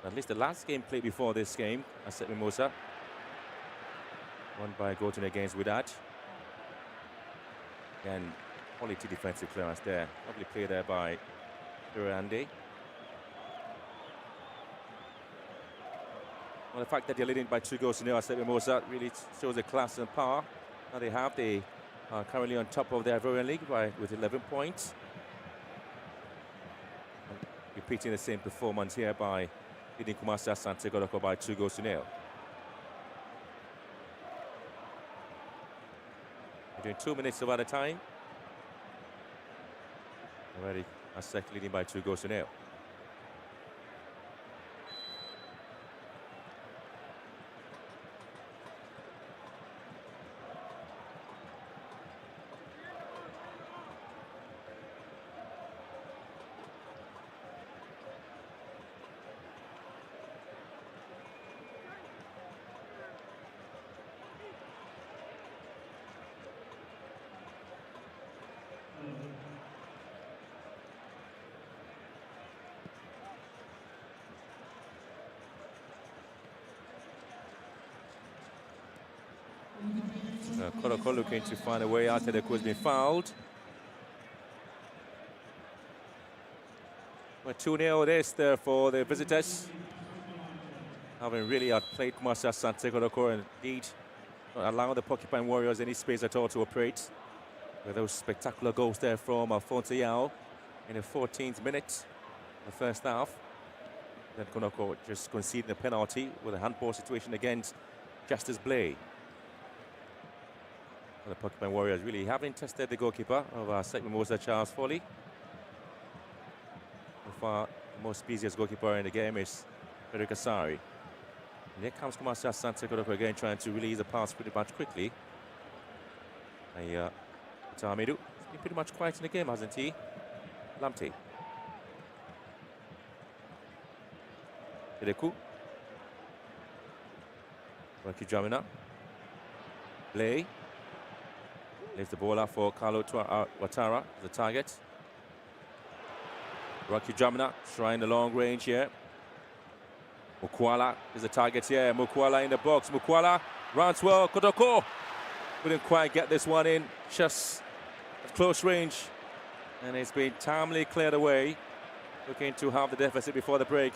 At least the last game played before this game, Asec Mimosa won by Goten against Wydad. And quality defensive clearance there. Lovely play there by Durande. Well, the fact that they're leading by 2-0, Asec Mimosa really shows the class and power that they have. They are currently on top of the Ivorian League with 11 points. And repeating the same performance here by leading Asante Kotoko by 2-0. We're doing 2 minutes of other time. Already Asec leading by 2-0. Kotoko looking to find a way out of the course, been fouled. Well, 2-0 this there for the visitors. Having really outplayed Asante Kotoko and indeed not allowing the Porcupine Warriors any space at all to operate. With those spectacular goals there from Alphonse Yao in the 14th minute of the first half. Then Kotoko just conceding a penalty with a handball situation against Justice Blay. The Porcupine Warriors really haven't tested the goalkeeper of Asec Mimosa, Charles Foley. So far, the most busiest goalkeeper in the game is Frederick Asari. And here comes Asante Kotoko again, trying to release the pass pretty much quickly. Tamidu, he's been pretty much quiet in the game, hasn't he? Lamte. Hideku. Rocky Jamina. Blay. Leaves the ball out for Carlo Ouattara, the target. Rocky Jamina trying the long range here. Mukwala is the target here. Mukwala in the box. Mukwala runs well. Kotoko couldn't quite get this one in. Just at close range. And it's been timely cleared away. Looking to have the deficit before the break.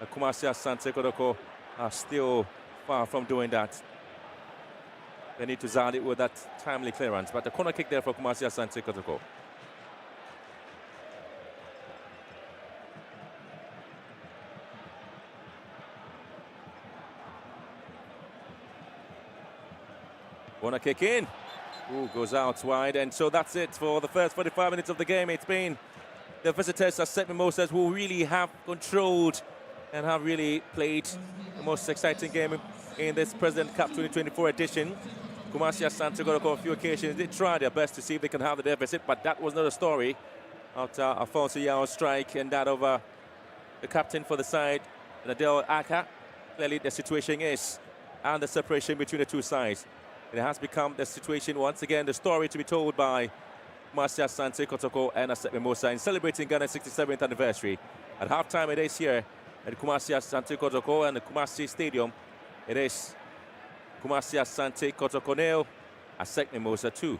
Asante Kotoko are still far from doing that. They need to zard it with that timely clearance. But the corner kick there for Asante Kotoko. Corner kick in. Ooh, goes out wide. And so that's it for the first 45 minutes of the game. It's been the visitors, Asec Mimosas, who really have controlled and have really played the most exciting game in this President Cup 2024 edition. Kumasi Asante Kotoko on a few occasions did try their best to see if they can have the deficit, but that was not a story after Alfonso Yao's strike and that of the captain for the side, Nadel Aka. Clearly the situation is, and the separation between the two sides. It has become the situation once again, the story to be told by Kumasi Asante Kotoko and Asec Mimosa in celebrating Ghana's 67th anniversary. At halftime it is here at Kumasi Asante Kotoko and the Kumasi Stadium. It is Kumasi Asante Kotoko 0, Asec Mimosa 2.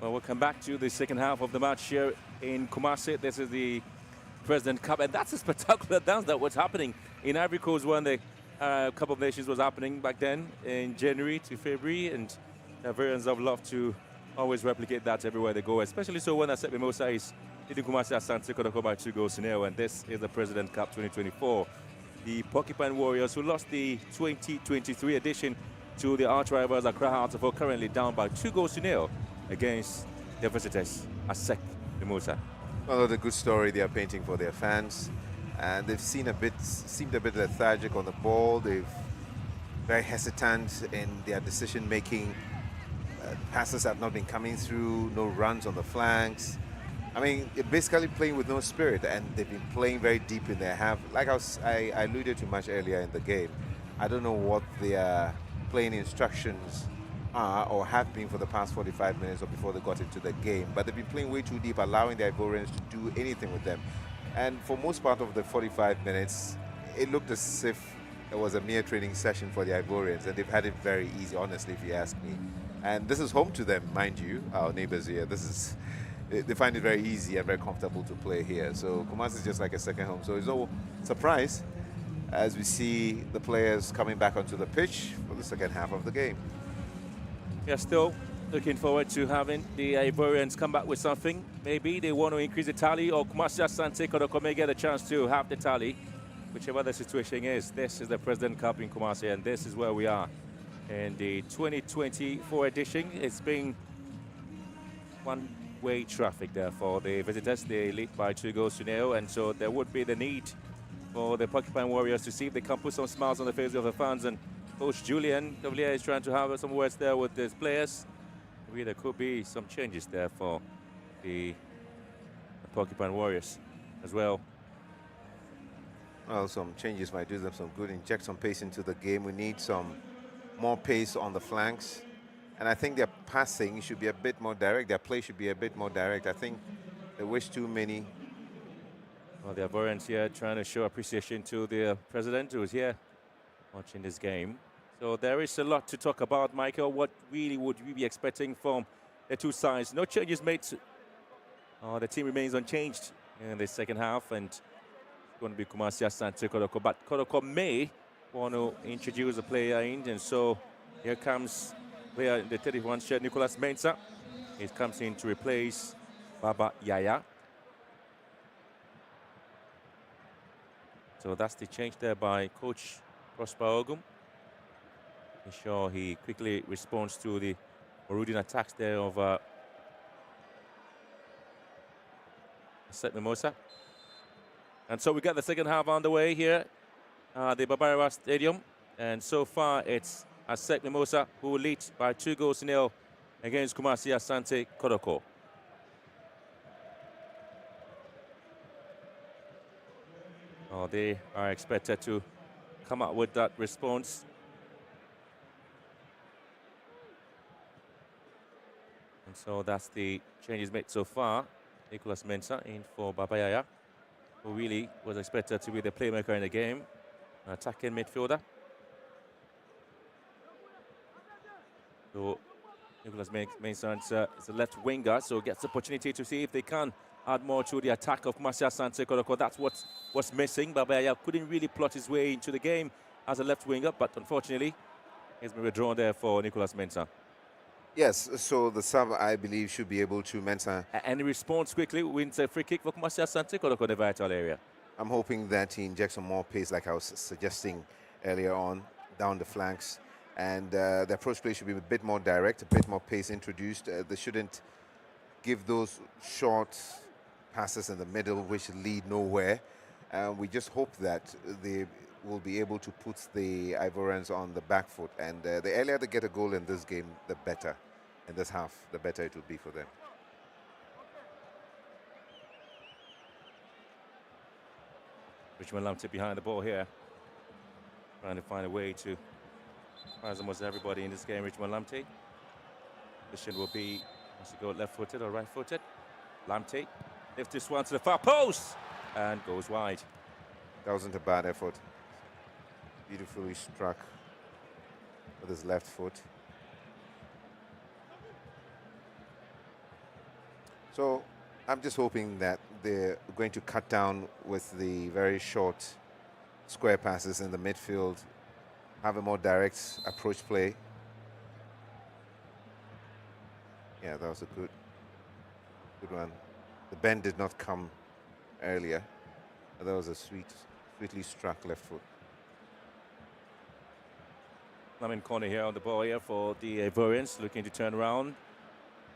Well, we'll come back to the second half of the match here in Kumasi. This is the President Cup, and that's a spectacular dance that was happening in Ivory Coast when the Cup of Nations was happening back then in January to February, and the Ivorians have loved to always replicate that everywhere they go, especially so when Asec Mimosa is leading Kumasi Asante Kotoko by 2-0, and this is the President Cup 2024. The Porcupine Warriors, who lost the 2023 edition to the arch rivals Accra Hearts, are currently down by 2-0 against their visitors, Asec Mimosa. Well, the good story they are painting for their fans, and they've seemed a bit lethargic on the ball. They've very hesitant in their decision making. Passes have not been coming through, no runs on the flanks. I mean, they're basically playing with no spirit, and they've been playing very deep in their half. Like I alluded to much earlier in the game, I don't know what their playing instructions are or have been for the past 45 minutes or before they got into the game, but they've been playing way too deep, allowing the Ivorians to do anything with them. And for most part of the 45 minutes, it looked as if it was a mere training session for the Ivorians, and they've had it very easy, honestly, if you ask me. And this is home to them, mind you, our neighbors here. They find it very easy and very comfortable to play here. So Kumasi is just like a second home. So it's no surprise as we see the players coming back onto the pitch for the second half of the game. Yeah, still looking forward to having the Ivorians come back with something. Maybe they want to increase the tally, or Kumasi Asante Kotoko may get a chance to have the tally. Whichever the situation is, this is the President Cup in Kumasi, and this is where we are in the 2024 edition. It's been one-way traffic there for the visitors. They lead by 2-0, and so there would be the need for the Porcupine Warriors to see if they can put some smiles on the faces of the fans. And Coach Julian Cavalier is trying to have some words there with his players. Maybe there could be some changes there for the Porcupine Warriors as well. Well, some changes might do them some good, inject some pace into the game. We need some more pace on the flanks. And I think their passing should be a bit more direct. Their play should be a bit more direct. I think they wish too many. Well, the Ivorians here trying to show appreciation to the president who is here watching this game. So there is a lot to talk about, Michael. What really would we be expecting from the two sides? No changes made. The team remains unchanged in the second half, and it's going to be Kumasi Asante Kotoko. But Kotoko may want to introduce a player in, and so here comes player in the 31 shirt, Nicolas Mensah. He comes in to replace Baba Yaya. So that's the change there by Coach Prosper Ogum. Ensure he quickly responds to the Morudin attacks there of Asec Mimosa. And so we got the second half on the way here at the Babarawa Stadium. And so far it's Asec Mimosa who leads by 2-0 against Kumasi Asante Kotoko. They are expected to come up with that response. And so that's the changes made so far. Nicolas Mensah in for Babayaya, who really was expected to be the playmaker in the game, an attacking midfielder. So Nicolas Mensah is a left winger, so gets the opportunity to see if they can add more to the attack of Kumasi Asante Kotoko. That's what's missing. Babayaya couldn't really plot his way into the game as a left winger, but unfortunately, he's been withdrawn there for Nicolas Mensah. Yes, so the sub, I believe, should be able to Mensah. And he responds quickly, wins a free kick for Kumasi Asante Kotoko in the vital area. I'm hoping that he injects some more pace, like I was suggesting earlier on, down the flanks. And the approach play should be a bit more direct, a bit more pace introduced. They shouldn't give those short passes in the middle, which lead nowhere. We just hope that they will be able to put the Ivorians on the back foot. And the earlier they get a goal in this game, the better. In this half, the better it will be for them. Richmond Lamptey behind the ball here, trying to find a way to surprise almost everybody in this game. Richmond Lamptey. Position will be, wants to go left-footed or right-footed. Lamptey lifts this one to the far post and goes wide. That wasn't a bad effort. Beautifully struck with his left foot. So I'm just hoping that they're going to cut down with the very short square passes in the midfield, have a more direct approach play. Yeah, that was a good one. The bend did not come earlier. That was a sweetly struck left foot. Lamin corner here on the ball here for the Ivorians, looking to turn around.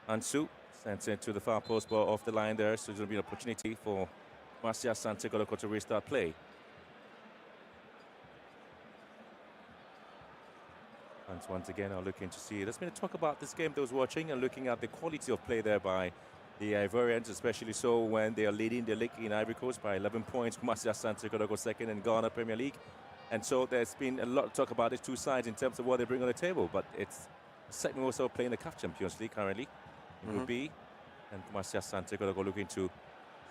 Ansu sends it to the far post, ball off the line there, so there's going to be an opportunity for Asante Kotoko to restart play. And once again, I'm looking to see. There's been a talk about this game that I was watching and looking at the quality of play there by the Ivorians, especially so when they are leading the league in Ivory Coast by 11 points. Asante Kotoko second in Ghana Premier League. And so there's been a lot of talk about these two sides in terms of what they bring on the table. But it's Asec Mimosa playing the CAF Champions League currently in Group B. And Asante Kotoko looking to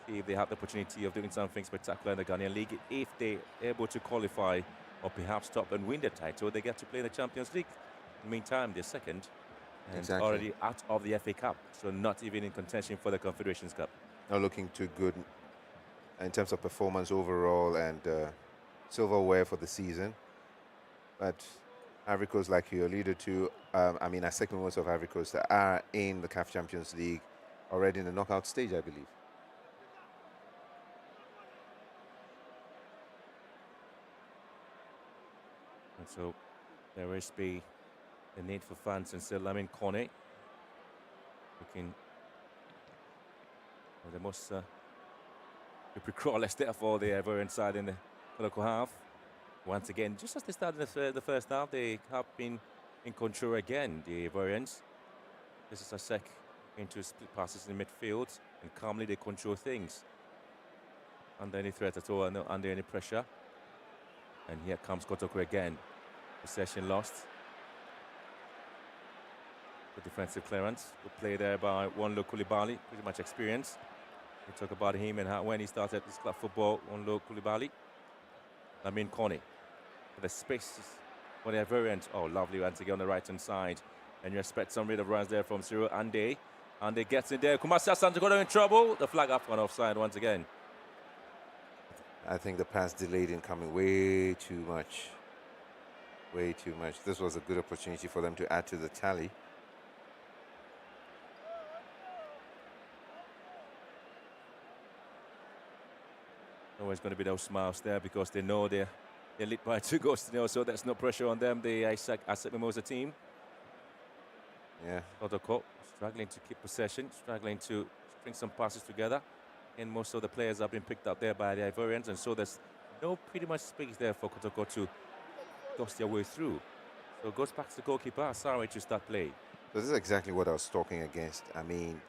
see if they have the opportunity of doing something spectacular in the Ghanaian League. If they're able to qualify or perhaps stop and win the title, they get to play in the Champions League. In the meantime, they're second and already out of the FA Cup, so not even in contention for the Confederations Cup. Not looking too good in terms of performance overall and silverware for the season. But Ivory Coast, like you alluded to, I mean, Asec Mimosa of Ivory Coast are in the CAF Champions League already in the knockout stage, I believe. And so there is the need for fans and still Lamin Kone looking the most crawlers there for the Ivorian side in the local half. Once again, just as they started the first half, they have been in control again, the Ivorians. This is Asec into split passes in the midfield, and calmly they control things. Under any threat at all, and not under any pressure. And here comes Kotoko again. Possession lost. The defensive clearance. Good play there by Wonlo Koulibaly, pretty much experience. We talk about him and how when he started his club football, Wonlo Koulibaly. Lamin Kone. The space for the Ivorians. Oh, lovely once again on the right-hand side. And you expect some rate of runs there from Cyril Ande. Ande gets in there. Asante Kotoko in trouble. The flag up on offside once again. I think the pass delayed in coming way too much. Way too much. This was a good opportunity for them to add to the tally. Always going to be those smiles there because they know they're lead by 2 goals to 0, so there's no pressure on them, the Asec Mimosa team. Yeah. Kotoko struggling to keep possession, struggling to string some passes together. And most of the players have been picked up there by the Ivorians, and so there's no pretty much space there for Kotoko to force their way through. So it goes back to the goalkeeper, Asare, to start play. So this is exactly what I was talking against. I mean,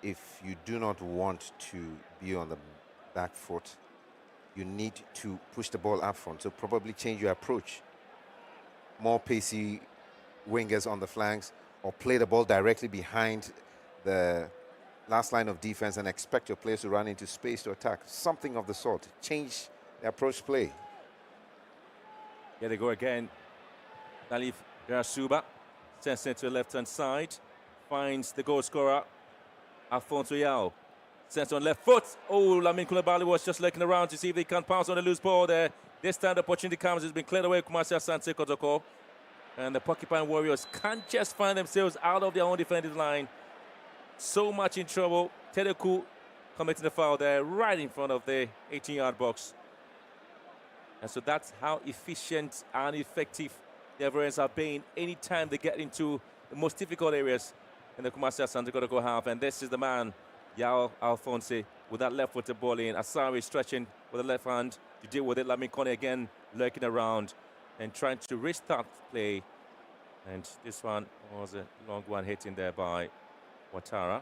if you do not want to be on the back foot, you need to push the ball up front. So probably change your approach. More pacey wingers on the flanks, or play the ball directly behind the last line of defense and expect your players to run into space to attack. Something of the sort. Change the approach play. Here they go again. Dalif Yarasuba sends it to the left-hand side. Finds the goal scorer, Alfonso Yao. Sends on left foot. Oh, Lamin Koulibaly was just looking around to see if they can pounce on the loose ball there. This time the opportunity comes. It's been cleared away. Asante Kotoko. And the Porcupine Warriors can't just find themselves out of their own defensive line. So much in trouble. Tedeku committing the foul there right in front of the 18-yard box. And so that's how efficient and effective the Ivorians have been anytime they get into the most difficult areas in the Asante Kotoko half. And this is the man, Yao Alphonse, with that left-footed ball in. Asari stretching with the left hand to deal with it. Lamin Kone again lurking around and trying to restart play. And this one was a long one hitting there by Ouattara.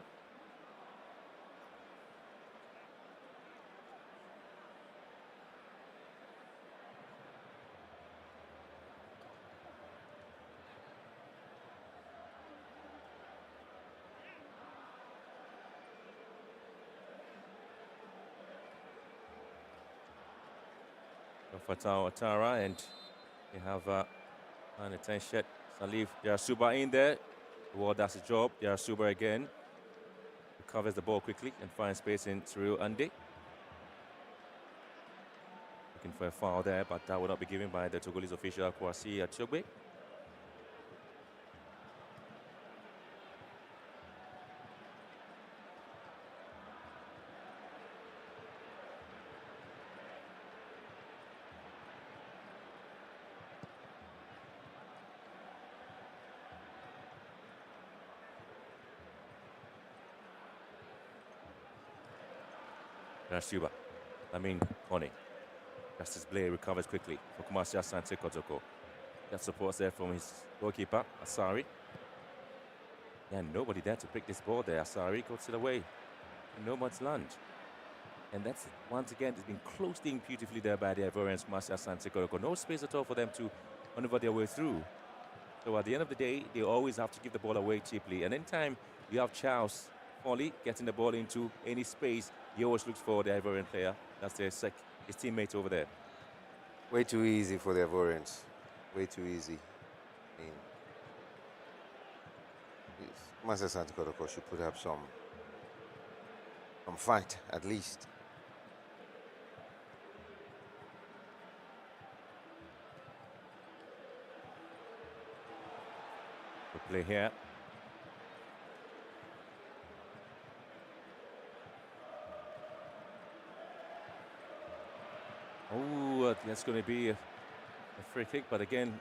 Fatah Ouattara, and you have an attention. Salif Yarasuba in there. Well, that's the job. Yarasuba again. recovers the ball quickly and finds space in through Ande. Looking for a foul there, but that will not be given by the Togolese official, Kwasi Achogbe. Rasuba, Kone. Justice Blay recovers quickly for Kumasi Asante Kotoko. Got supports there from his goalkeeper, Asari. Yeah, nobody there to pick this ball there. Asari goes it away. No much lunge. And that's, once again, it's been closed in beautifully there by the Ivorians, Kumasi Asante Kotoko. No space at all for them to maneuver their way through. So at the end of the day, they always have to give the ball away cheaply. And anytime you have Charles Foley getting the ball into any space, he always looks for the Ivorian player. That's his teammate over there. Way too easy for the Ivorians. Way too easy. Master Asante Kotoko should put up some fight at least. Good play here. Oh, that's going to be a free kick, but again,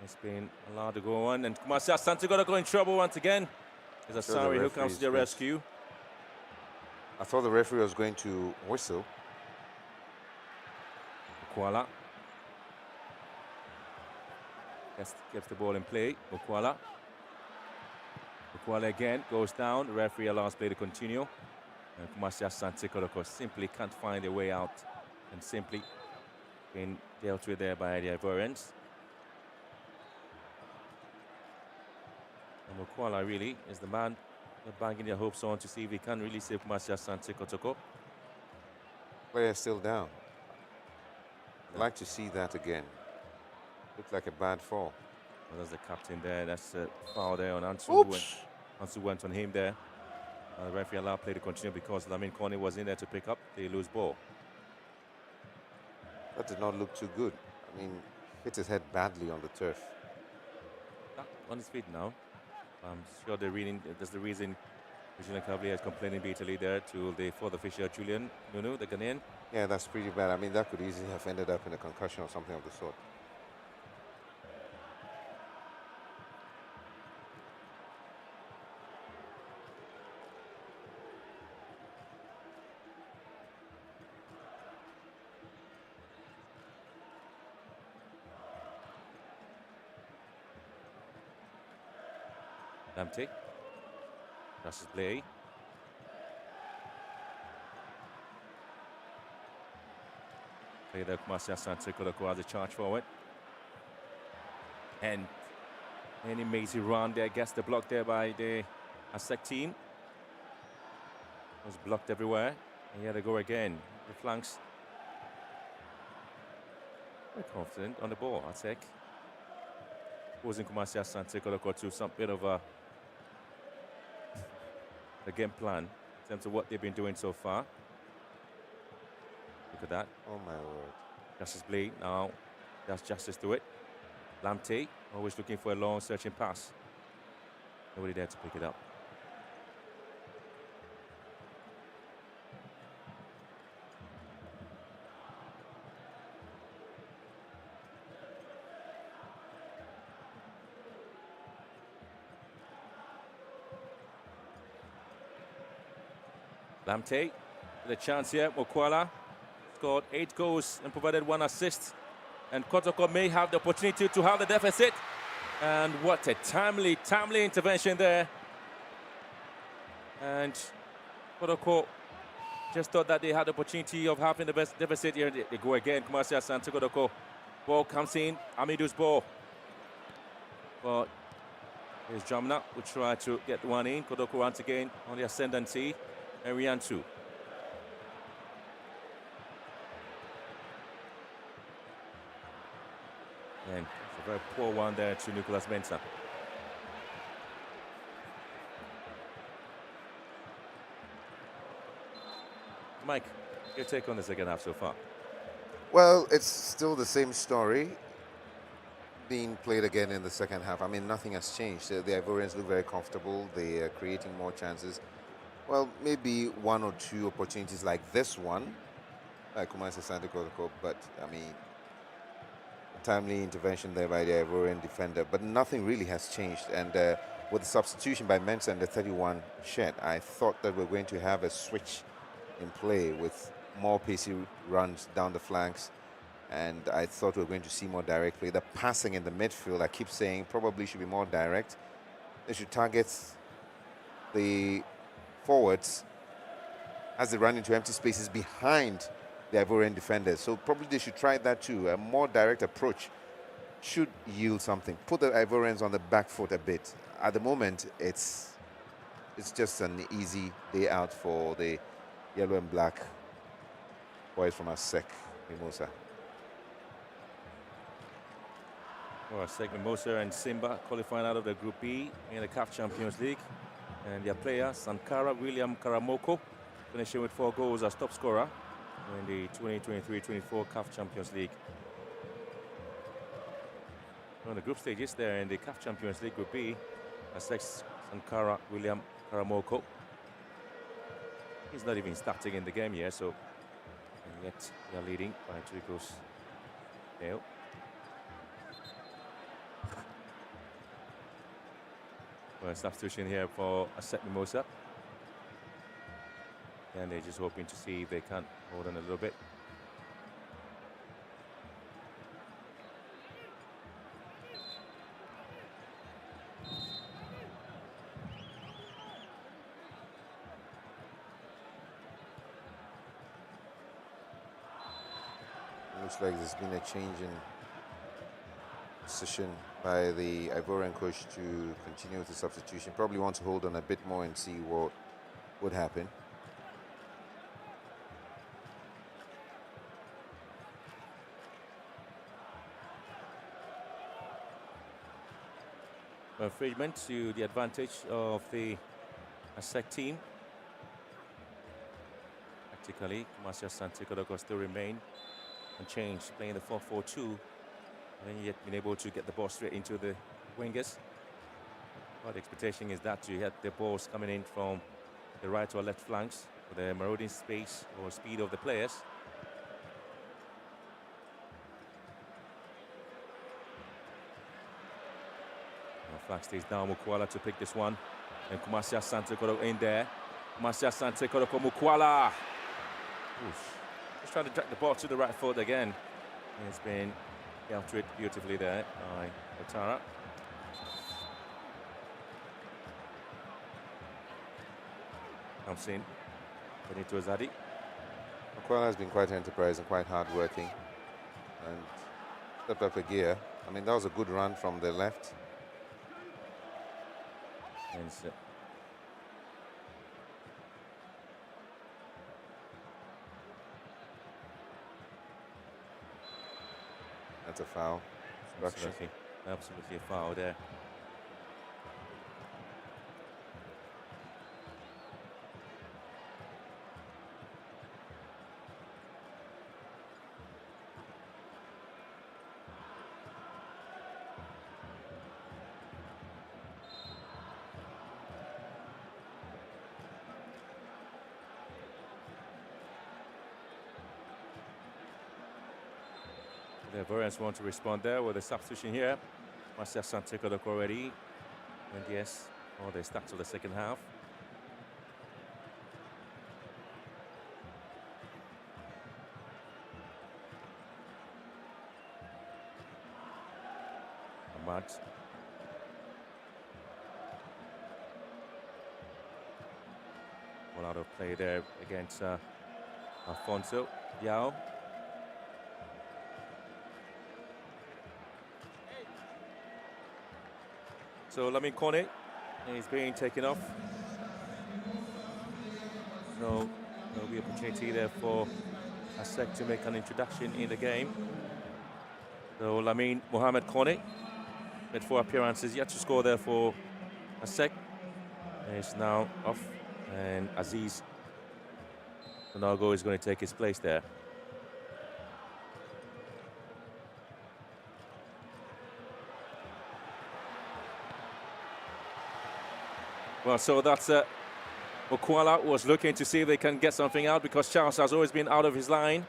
it's been allowed to go on. And Kumasi Asante Kotoko in trouble once again. There's Asari who comes to the rescue. I thought the referee was going to whistle. Mukwala gets the ball in play. Mukwala again goes down. The referee allows play to continue. And Kumasi Asante Kotoko simply can't find a way out and simply being dealt with there by the Ivorians. And Mukwala really is the man they're banging their hopes on to see if he can really save Kumasi Asante Kotoko. Player still down. I'd like to see that again. Looked like a bad fall. Well, there's the captain there. That's a foul there on Ansu. Oops. Ansu went on him there. The referee allowed play to continue because Lamin Kone was in there to pick up the loose ball. That did not look too good. I mean, hit his head badly on the turf. On his feet now. I'm sure that's the reason Julian Cavalier is complaining bitterly there to the fourth official, Julian Nunu, the Ghanaian. Yeah, that's pretty bad. I mean, that could easily have ended up in a concussion or something of the sort. Lamptey. Justice Blay. Play there, Kumasi Asante Kotoko as a charge forward. And any mazy run there, gets the block there by the Asec team. Was blocked everywhere. And here they go again. The flanks. Very confident on the ball, Asec. Posing Kumasi Asante Kotoko to some bit of a game plan in terms of what they've been doing so far. Look at that. Oh my word. Justice Blade now does justice to it. Lamptey always looking for a long searching pass. Nobody there to pick it up. Lamptey with a chance here. Mukwala scored 8 goals and provided 1 assist. And Kotoko may have the opportunity to have the deficit. And what a timely intervention there. And Kotoko just thought that they had the opportunity of having the best deficit here. They go again. Kumasi Asante Kotoko. Ball comes in. Amidu's ball. But here's Jamna, who tried to get one in. Kotoko once again on the ascendancy. And Riansu. And it's a very poor one there to Nicolas Mensah. Mike, your take on the second half so far? Well, it's still the same story being played again in the second half. I mean, nothing has changed. The Ivorians look very comfortable. They are creating more chances. Well, maybe one or two opportunities like this one, like Asante Kotoko, but I mean, timely intervention there by the Ivorian defender. But nothing really has changed. And with the substitution by Mensah and the 31 shed, I thought that we're going to have a switch in play with more pacey runs down the flanks. And I thought we were going to see more direct play. The passing in the midfield, I keep saying, probably should be more direct. They should target the forwards as they run into empty spaces behind the Ivorian defenders. So probably they should try that too. A more direct approach should yield something. Put the Ivorians on the back foot a bit. At the moment, it's just an easy day out for the yellow and black boys from Asec Mimosa. Well, Asec Mimosa and Simba qualifying out of the Group B in the CAF Champions League. And their player, Sankara William Karamoko, finishing with 4 goals as top scorer in the 2023-24 CAF Champions League. On the group stages there in the CAF Champions League Group B, Asec Sankara William Karamoko. He's not even starting in the game yet, so yet they are leading by 2 goals. Nil. Well, substitution here for Asec Mimosa. And they're just hoping to see if they can hold on a little bit. Looks like there's been a change in position by the Ivorian coach to continue with the substitution. Probably want to hold on a bit more and see what would happen. Infringement to the advantage of the Asec team. Practically, Asante Kotoko still remain unchanged, playing the 4-4-2, and yet been able to get the ball straight into the wingers. But the expectation is that you had the balls coming in from the right or left flanks with the marauding space or speed of the players. Flag stays down, Mukwala to pick this one. And Asante Kotoko in there. Asante Kotoko, Mukwala. Just trying to drag the ball to the right foot again. It's been out to it beautifully there by Otara. Comes in. Benito Zadi. Mukwala has been quite enterprising, quite hard-working, and stepped up a gear. I mean, that was a good run from the left. And that's a foul. Absolutely a foul there. The Ivorians want to respond there with a substitution here. Asante Kotoko already. And yes, they start to the second half. Ahmad. One out of play there against Alfonso Yao. So Lamin Kone is being taken off. So there'll be opportunity there for Asec to make an introduction in the game. So Lamin Mohamed Kone made 4 appearances, yet to score there for Asec. Is now off, and Aziz Nago is going to take his place there. Well, so that's Mokwala was looking to see if they can get something out because Charles has always been out of his line.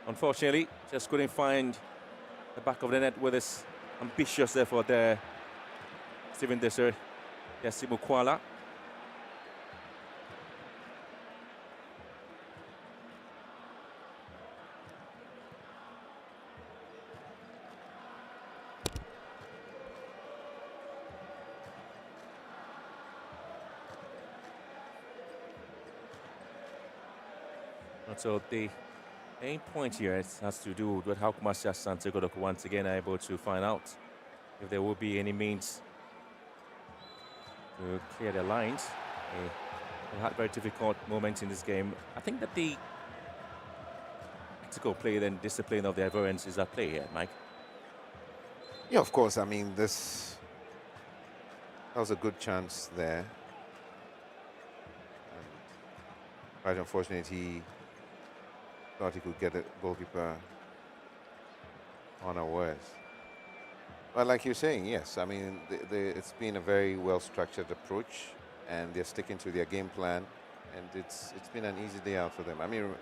Unfortunately, just couldn't find the back of the net with his ambitious effort there. Steven Desser, yes, Mokwala. So the main point here has to do with how Asante Kotoko once again are able to find out if there will be any means to clear their lines. They had very difficult moments in this game. I think that the tactical play and discipline of the Ivorians is at play here, Mike. Yeah, of course. I mean, that was a good chance there. And quite unfortunate, he thought he could get the goalkeeper unawares. But like you're saying, yes, I mean, it's been a very well-structured approach, and they're sticking to their game plan, and it's been an easy day out for them. I mean,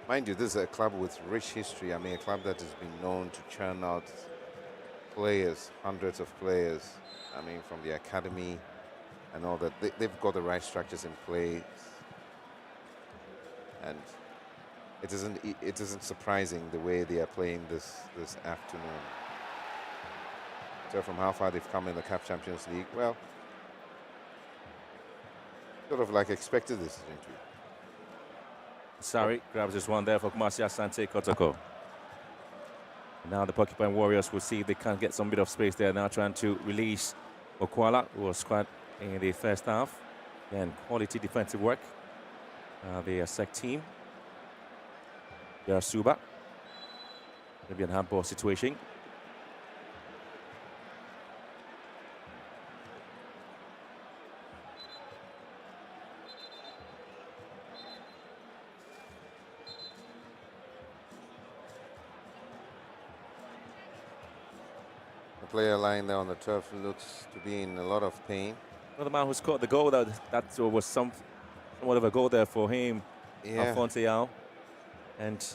mind you, this is a club with rich history. I mean, a club that has been known to churn out players, hundreds of players, I mean, from the academy and all that. They've got the right structures in place, and it isn't surprising the way they are playing this afternoon. So from how far they've come in the CAF Champions League, well, sort of like expected this, didn't we? Sari grabs this one there for Asante Kotoko. Now the Porcupine Warriors will see if they can get some bit of space there. Now trying to release Mokwala, who was quite in the first half. And quality defensive work. The Asec team. Yarasuba. Maybe a handball situation. The player lying there on the turf looks to be in a lot of pain. Well, the man who scored the goal, that was somewhat of a goal there for him, yeah. Alphonse Yao. And,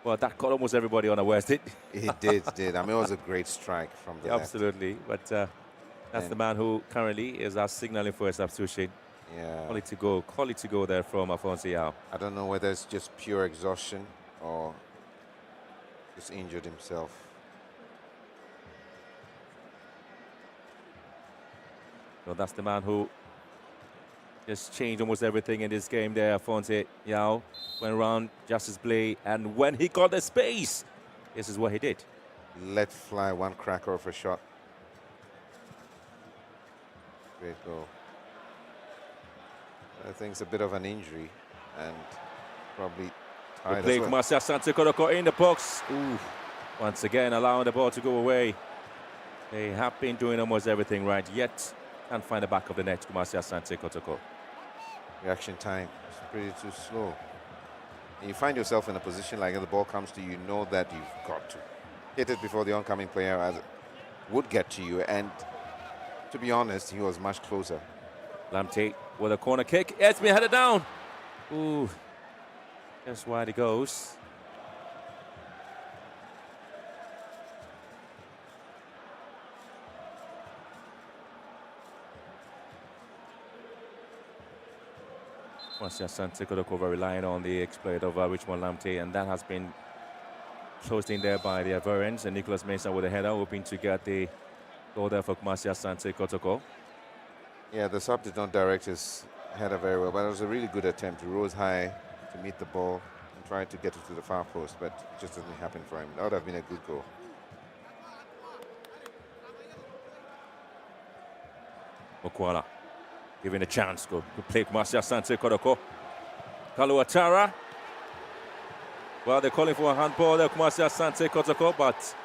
well, that caught almost everybody unawares, did it? Did. I mean, it was a great strike from the Absolutely. But that's the man who currently is our signaling for a substitution. Yeah. Quality goal there from Alphonse Yao. I don't know whether it's just pure exhaustion or just injured himself. Well, that's the man who just changed almost everything in this game there. Alphonse Yao went around Justice Blay, and when he got the space, this is what he did. Let fly one cracker of a shot. Great goal. I think it's a bit of an injury and probably tired as well. Asante Kotoko in the box. Ooh. Once again, allowing the ball to go away. They have been doing almost everything right, yet can't find the back of the net. Asante Kotoko. Reaction time is pretty too slow. And you find yourself in a position like if the ball comes to you, you know that you've got to hit it before the oncoming player would get to you. And to be honest, he was much closer. Lamte with a corner kick. It's been headed down. Ooh, just wide it goes. Asante Kotoko relying on the exploit of Richmond Lamte, and that has been closed in there by the Ivorians. And Nicholas Mensah with a header, hoping to get the goal there for Asante Kotoko. Yeah, the sub did not direct his header very well, but it was a really good attempt. He rose high to meet the ball and tried to get it to the far post, but it just didn't happen for him. That would have been a good goal. Mokwala giving a chance to play Asante Kotoko. Kaluatara. Well, they're calling for a handball there, Asante Kotoko, but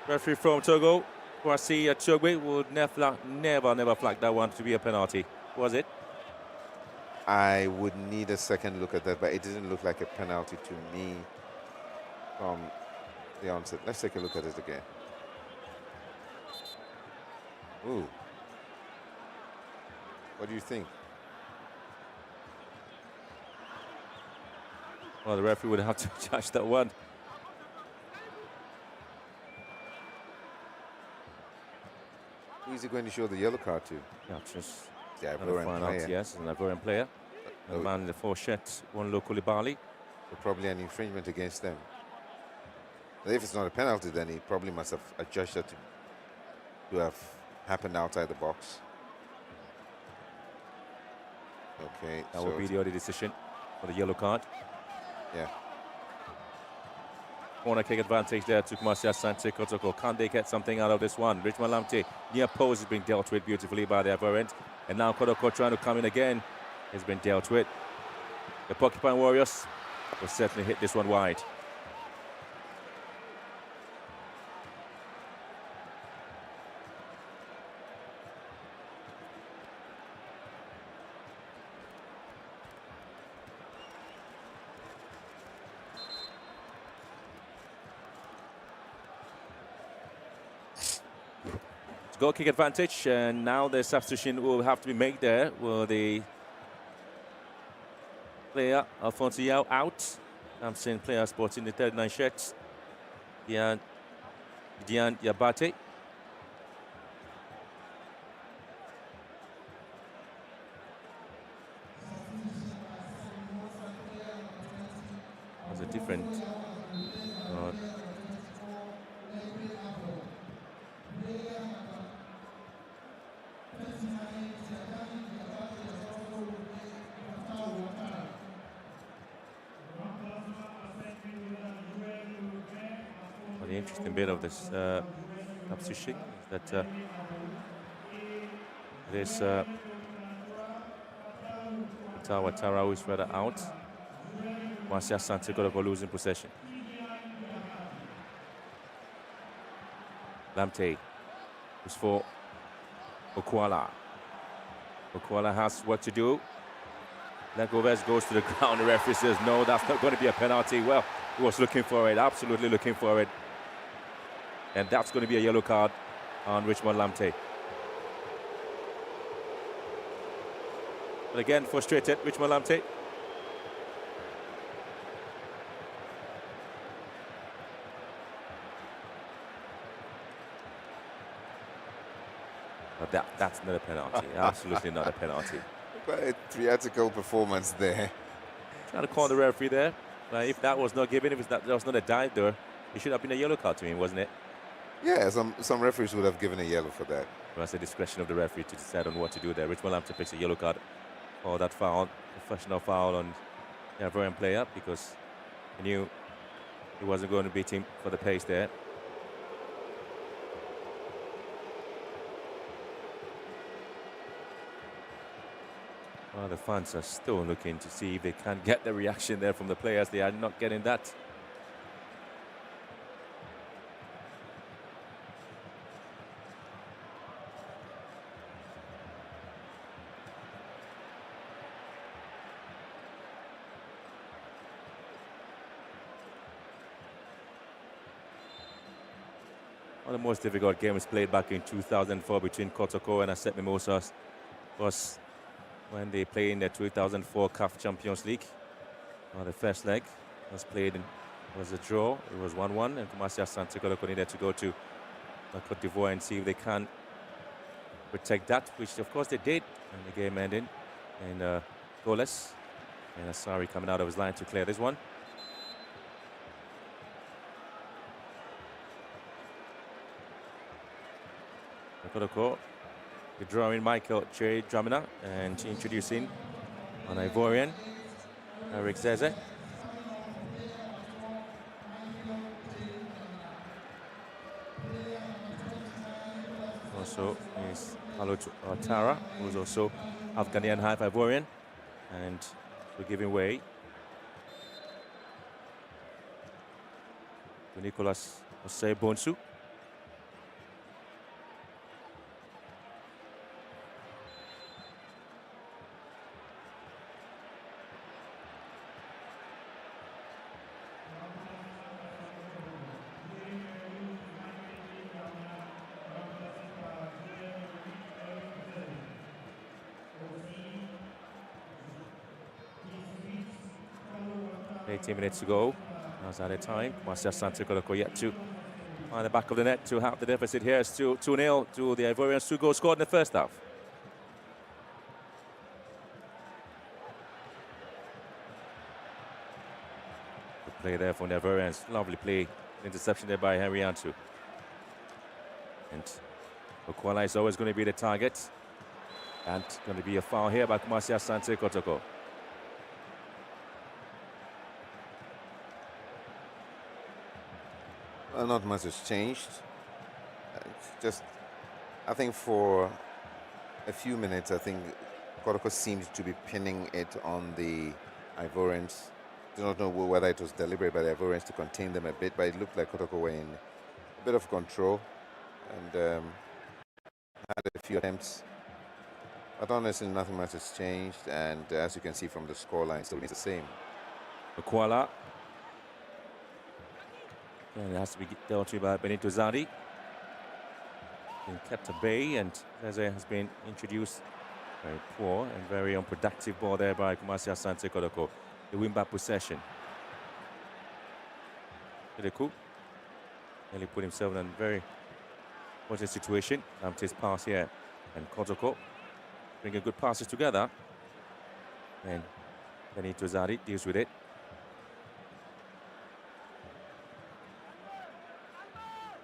referee from Togo, Kwasi Chogwe, would never flag that one to be a penalty. Was it? I would need a second look at that, but it didn't look like a penalty to me from the onset. Let's take a look at it again. Ooh. What do you think? Well, the referee would have to judge that one. Who is he going to show the yellow card to? Yeah, just The another Ivorian final, player. yes, an Ivorian player. A man in the four shirt, one local Bali. So probably an infringement against them. And if it's not a penalty, then he probably must have adjudged that to have happened outside the box. Okay, That so will be the only decision for the yellow card. yeah. Corner kick advantage there to Asante Kotoko. Can they get something out of this one? Richmond Lamptey, near post, has been dealt with beautifully by the other end. And now Kotoko trying to come in again. Has been dealt with. The Porcupine Warriors will certainly hit this one wide. Goal kick advantage, and now the substitution will have to be made there. Will the player Alfonso Yao out? I'm seeing player sporting the 39 shirts. Dian Yabate. There's a different. The interesting bit of this substitution is that this Tara is further out. Once Asante Kotoko losing possession. Lamptey is for Okwala. Okwala has work to do. Legovez goes to the ground. The referee says, no, that's not going to be a penalty. Well, he was looking for it, absolutely looking for it. And that's going to be a yellow card on Richmond Lamptey. But again, frustrated, Richmond Lamptey. But that's not a penalty, absolutely not a penalty. But a theatrical performance there. Trying to call the referee there. If that was not given, if that was not a dive there, it should have been a yellow card to me, wasn't it? Yeah, some referees would have given a yellow for that. Well, that's the discretion of the referee to decide on what to do there. Richmond Lamptey picks a yellow card for that foul, professional foul on the Ivorian player, because he knew he wasn't going to beat him for the pace there. Well, the fans are still looking to see if they can get the reaction there from the players. They are not getting that. One of the most difficult games played back in 2004 between Kotoko and Asec Mimosa was when they played in the 2004 CAF Champions League. The first leg was a draw. It was 1-1, and Asante Kotoko needed to go to Cote d'Ivoire and see if they can protect that, which of course they did, and the game ended in goalless. And Asari coming out of his line to clear this one. Kotoko withdrawing Michael J. Dramina and introducing an Ivorian, Eric Zeze. Also is Halo Tara, who's also Afghanian half Ivorian, and we're giving way to Nicolas Jose Bonsu. 18 minutes to go. That's at a time. Asante Kotoko yet to find the back of the net to have the deficit here. It's still 2-0 to the Ivorians. 2 goals scored in the first half. Good play there from the Ivorians. Lovely play. Interception there by Henry Antu. And Okwala is always going to be the target. And going to be a foul here by Asante Kotoko. Well, not much has changed. It's just, I think for a few minutes, I think Kotoko seemed to be pinning it on the Ivorians. Do not know whether it was deliberate by the Ivorians to contain them a bit, but it looked like Kotoko were in a bit of control and had a few attempts. But honestly, nothing much has changed, and as you can see from the scoreline, still remains the same. Okwala. And it has to be dealt with by Benito Zadi. Been kept at bay, and Zeze has been introduced. Very poor and very unproductive ball there by Asante Kotoko. The win back possession. Kotoko nearly put himself in a very fortunate situation. Lamte's pass here, and Kotoko bringing good passes together. And Benito Zadi deals with it.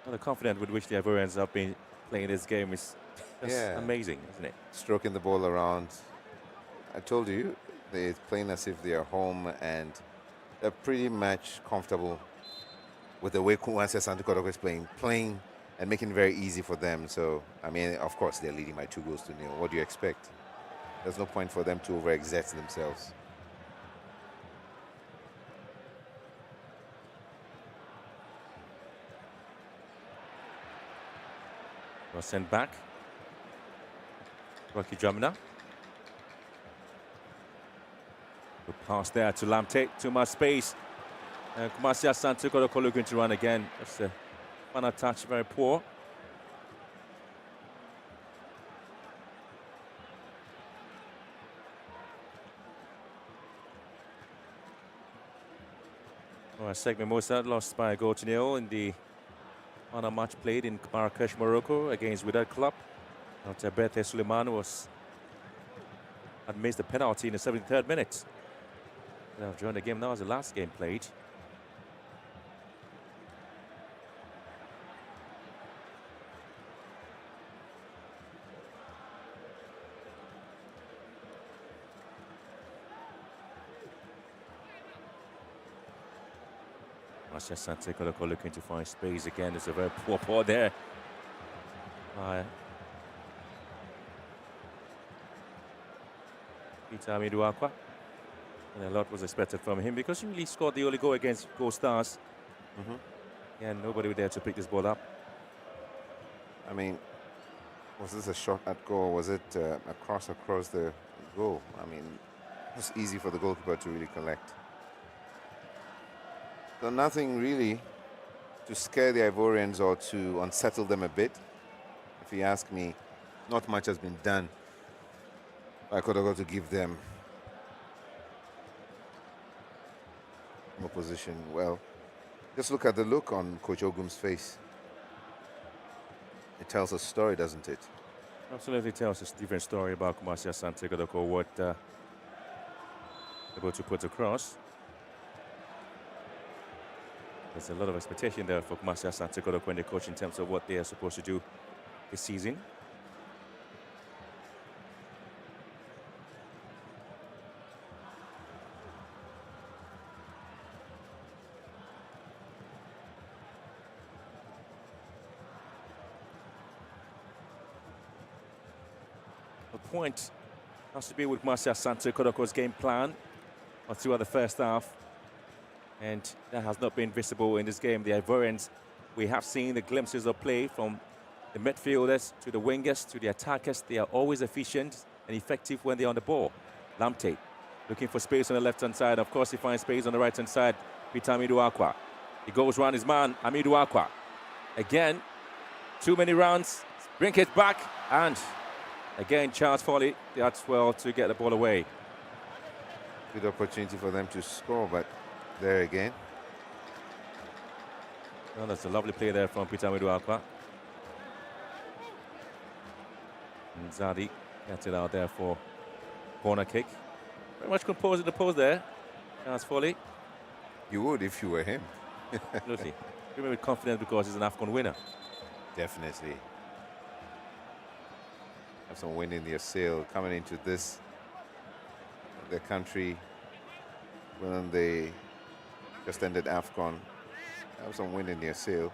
Well, the confidence with which the Ivorians have been playing this game is just amazing, isn't it? Stroking the ball around. I told you, they're playing as if they're home, and they're pretty much comfortable with the way Asante Kotoko is playing and making it very easy for them. So, I mean, of course, they're leading by 2 goals to 0. What do you expect? There's no point for them to overexert themselves. Was sent back. Rocky Jamina. Good pass there to Lamte. Too much space. And Asante Kotoko looking to run again. That's a final touch, very poor. Asec Mimosa lost by a goal to 0 in the on a match played in Marrakesh, Morocco against Wydad Club. After Berthe Suleiman had missed the penalty in the 73rd minute. Now joined the game. That was the last game played. Asante Kotoko looking to find space again. There's a very poor ball there. Peter Amiduakwa. And a lot was expected from him because he really scored the only goal against Gold Stars. And nobody was there to pick this ball up. I mean, was this a shot at goal? Was it a cross across the goal? I mean, it was easy for the goalkeeper to really collect. So nothing really to scare the Ivorians or to unsettle them a bit. If you ask me, not much has been done by Kotoko to give them more position. Well, just look at the look on Coach Ogum's face. It tells a story, doesn't it? Absolutely tells a different story about Asante Kotoko, what able to put across. There's a lot of expectation there for Asante Kotoko and the coach in terms of what they are supposed to do this season. The point has to be with Asante Kotoko's game plan throughout the first half. And that has not been visible in this game. The Ivorians, we have seen the glimpses of play from the midfielders to the wingers to the attackers. They are always efficient and effective when they're on the ball. Lamte looking for space on the left-hand side. Of course, he finds space on the right-hand side. Peter Amiduakwa. He goes round his man, Amiduakwa. Again, too many rounds. Bring it back. And again, Charles Foley, that's well to get the ball away. Good opportunity for them to score, but there again. Well, that's a lovely play there from Peter Akwa. And Zadi gets it out there for corner kick. Very much composed at the post there. Chance Foley. You would if you were him. Absolutely. Very with confidence because he's an AFCON winner. Definitely. Have some wind in their sail coming into this, their country, when they just ended AFCON. Have some wind in their sail.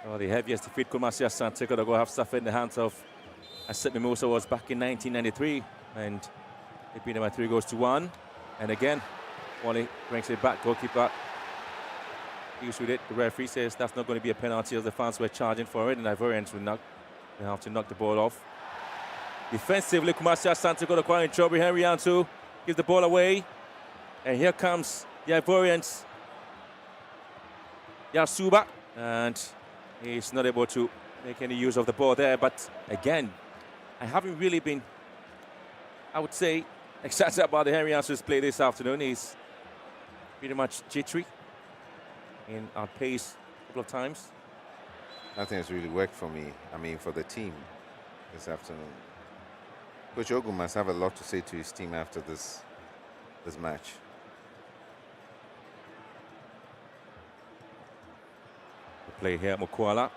Well, the heaviest defeat Kumasi Asante Kotoko have suffered in the hands of Asec Mimosa was back in 1993, and they beat them by 3-1. And again, Wally brings it back, goalkeeper deals with it. The referee says that's not going to be a penalty as the fans were charging for it, and Ivorians will have to knock the ball off. Defensively, Kumasi Asante Kotoko in trouble. Henry Antu gives the ball away, and here comes the Ivorians. Yasuba, and he's not able to make any use of the ball there. But again, I haven't really been, I would say, excited about the Henry Ansu's play this afternoon. He's pretty much jittery and outpaced a couple of times. Nothing has really worked for me, for the team this afternoon. Coach Ogu must have a lot to say to his team after this match. The play here, Mokwala.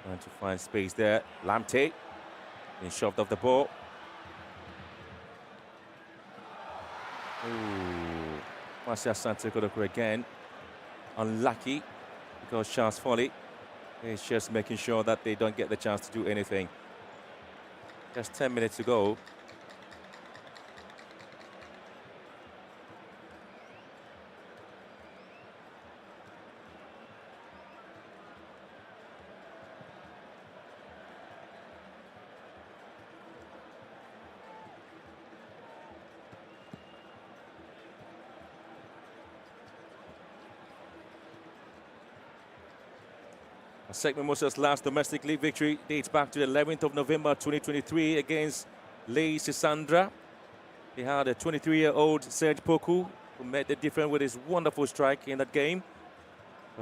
Trying to find space there. Lamte being shoved off the ball. Ooh. Kumasi Asante Kotoko again. Unlucky because Charles Foley is just making sure that they don't get the chance to do anything. Just 10 minutes to go. Asec Mimosa's last domestic league victory dates back to the 11th of November 2023 against Lei Sisandra. They had a 23-year-old Serge Poku who made the difference with his wonderful strike in that game.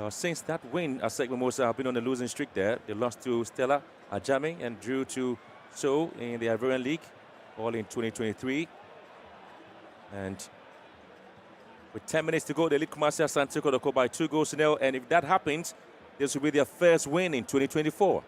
Since that win, Asec Mimosa have been on a losing streak there. They lost to Stella Ajami and drew to So in the Ivorian League, all in 2023. And with 10 minutes to go, they lead Kumasi Asante Kotoko by 2-0. And if that happens, this will be their first win in 2024.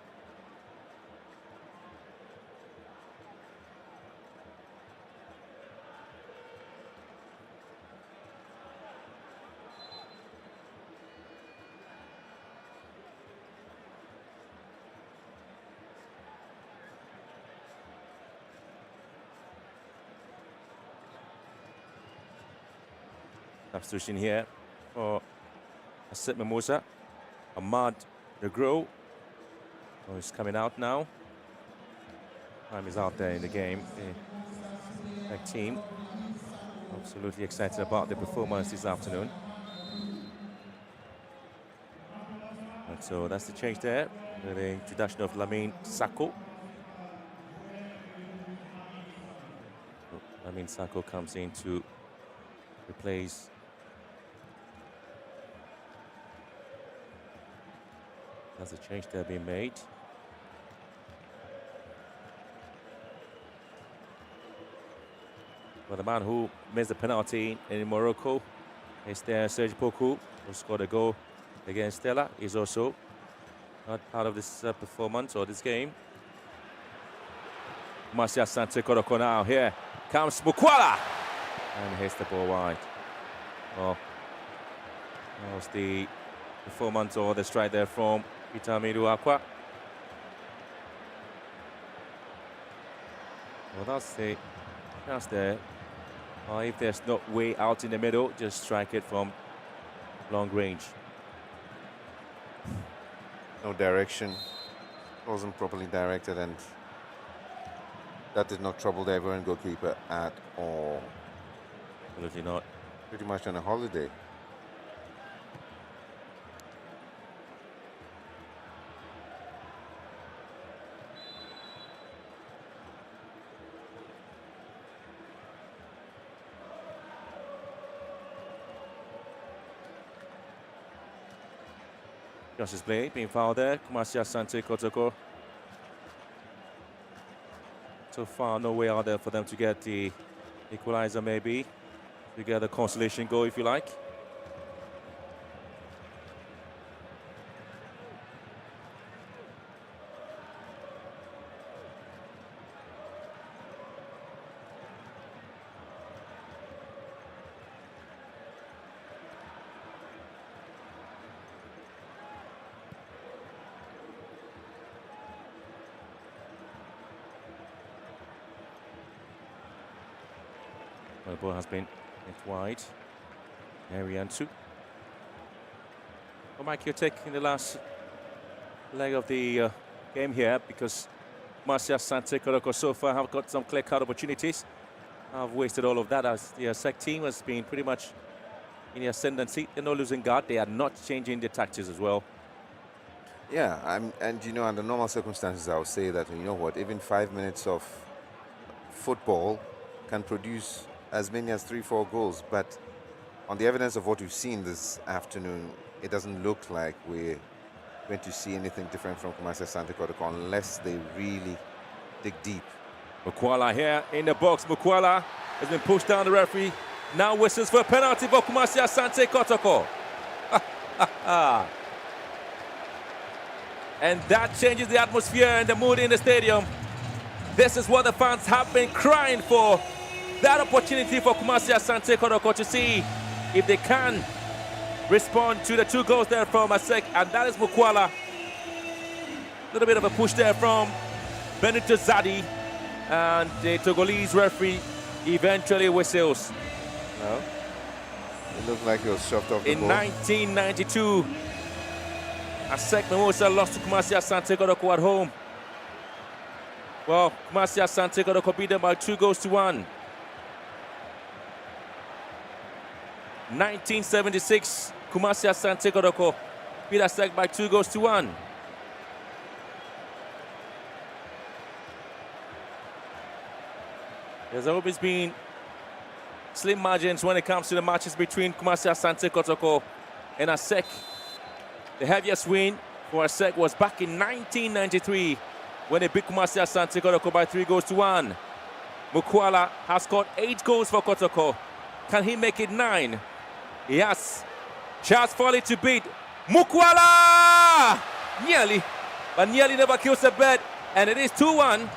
Substitution here for Asec Mimosa. Ahmad Negro, oh, he's coming out now. Time is out there in the game. The team absolutely excited about the performance this afternoon. And so that's the change there. The introduction of Lamine Sako. Lamine Sako comes in to replace There's a change there being made. Well, the man who missed the penalty in Morocco is there, Serge Poku, who scored a goal against Stella. He's also not part of this performance or this game. Kumasi Asante Kotoko now. Here comes Mokwala and hits the ball wide. Well, that was the performance or the strike there from Peter Akwa. Well, that's the chance there. If there's no way out in the middle, just strike it from long range. No direction. Wasn't properly directed, and that did not trouble the Ivorian goalkeeper at all. Absolutely not. Pretty much on a holiday. Just play being fouled there. Kumasi Asante Kotoko. So far, no way out there for them to get the equalizer, maybe. To get the consolation goal, if you like. The ball has been hit wide. Ariantu. What might you take in the last leg of the game here? Because Marcia Asante Kotoko so far have got some clear-cut opportunities. Have wasted all of that as the Asec team has been pretty much in the ascendancy. They're not losing guard. They are not changing their tactics as well. Yeah, and you know, under normal circumstances, I would say that, you know what, even 5 minutes of football can produce as many as 3-4 goals. But on the evidence of what we've seen this afternoon, it doesn't look like we're going to see anything different from Kumasi Asante Kotoko unless they really dig deep. Mukwala here in the box. Mukwala has been pushed down. The referee now whistles for a penalty for Kumasi Asante Kotoko. And that changes the atmosphere and the mood in the stadium. This is what the fans have been crying for. That opportunity for Kumasi Asante Kotoko to see if they can respond to the 2 goals there from Asec, and that is Mukwala. A little bit of a push there from Benito Zadi, and the Togolese referee eventually whistles. No, it looked like he was shoved off the ball. In 1992, Asec Mimosa lost to Kumasi Asante Kotoko at home. Well, Kumasi Asante Kotoko beat them by 2-1. 1976, Kumasi Asante Kotoko beat Asec by 2-1. There's always been slim margins when it comes to the matches between Kumasi Asante Kotoko and Asec. The heaviest win for Asec was back in 1993 when they beat Kumasi Asante Kotoko by 3-1. Mukwala has scored 8 goals for Kotoko. Can he make it 9? Yes. Charles Foley to beat Mukwala! Nearly, but nearly never kills the bet. And it is 2-1.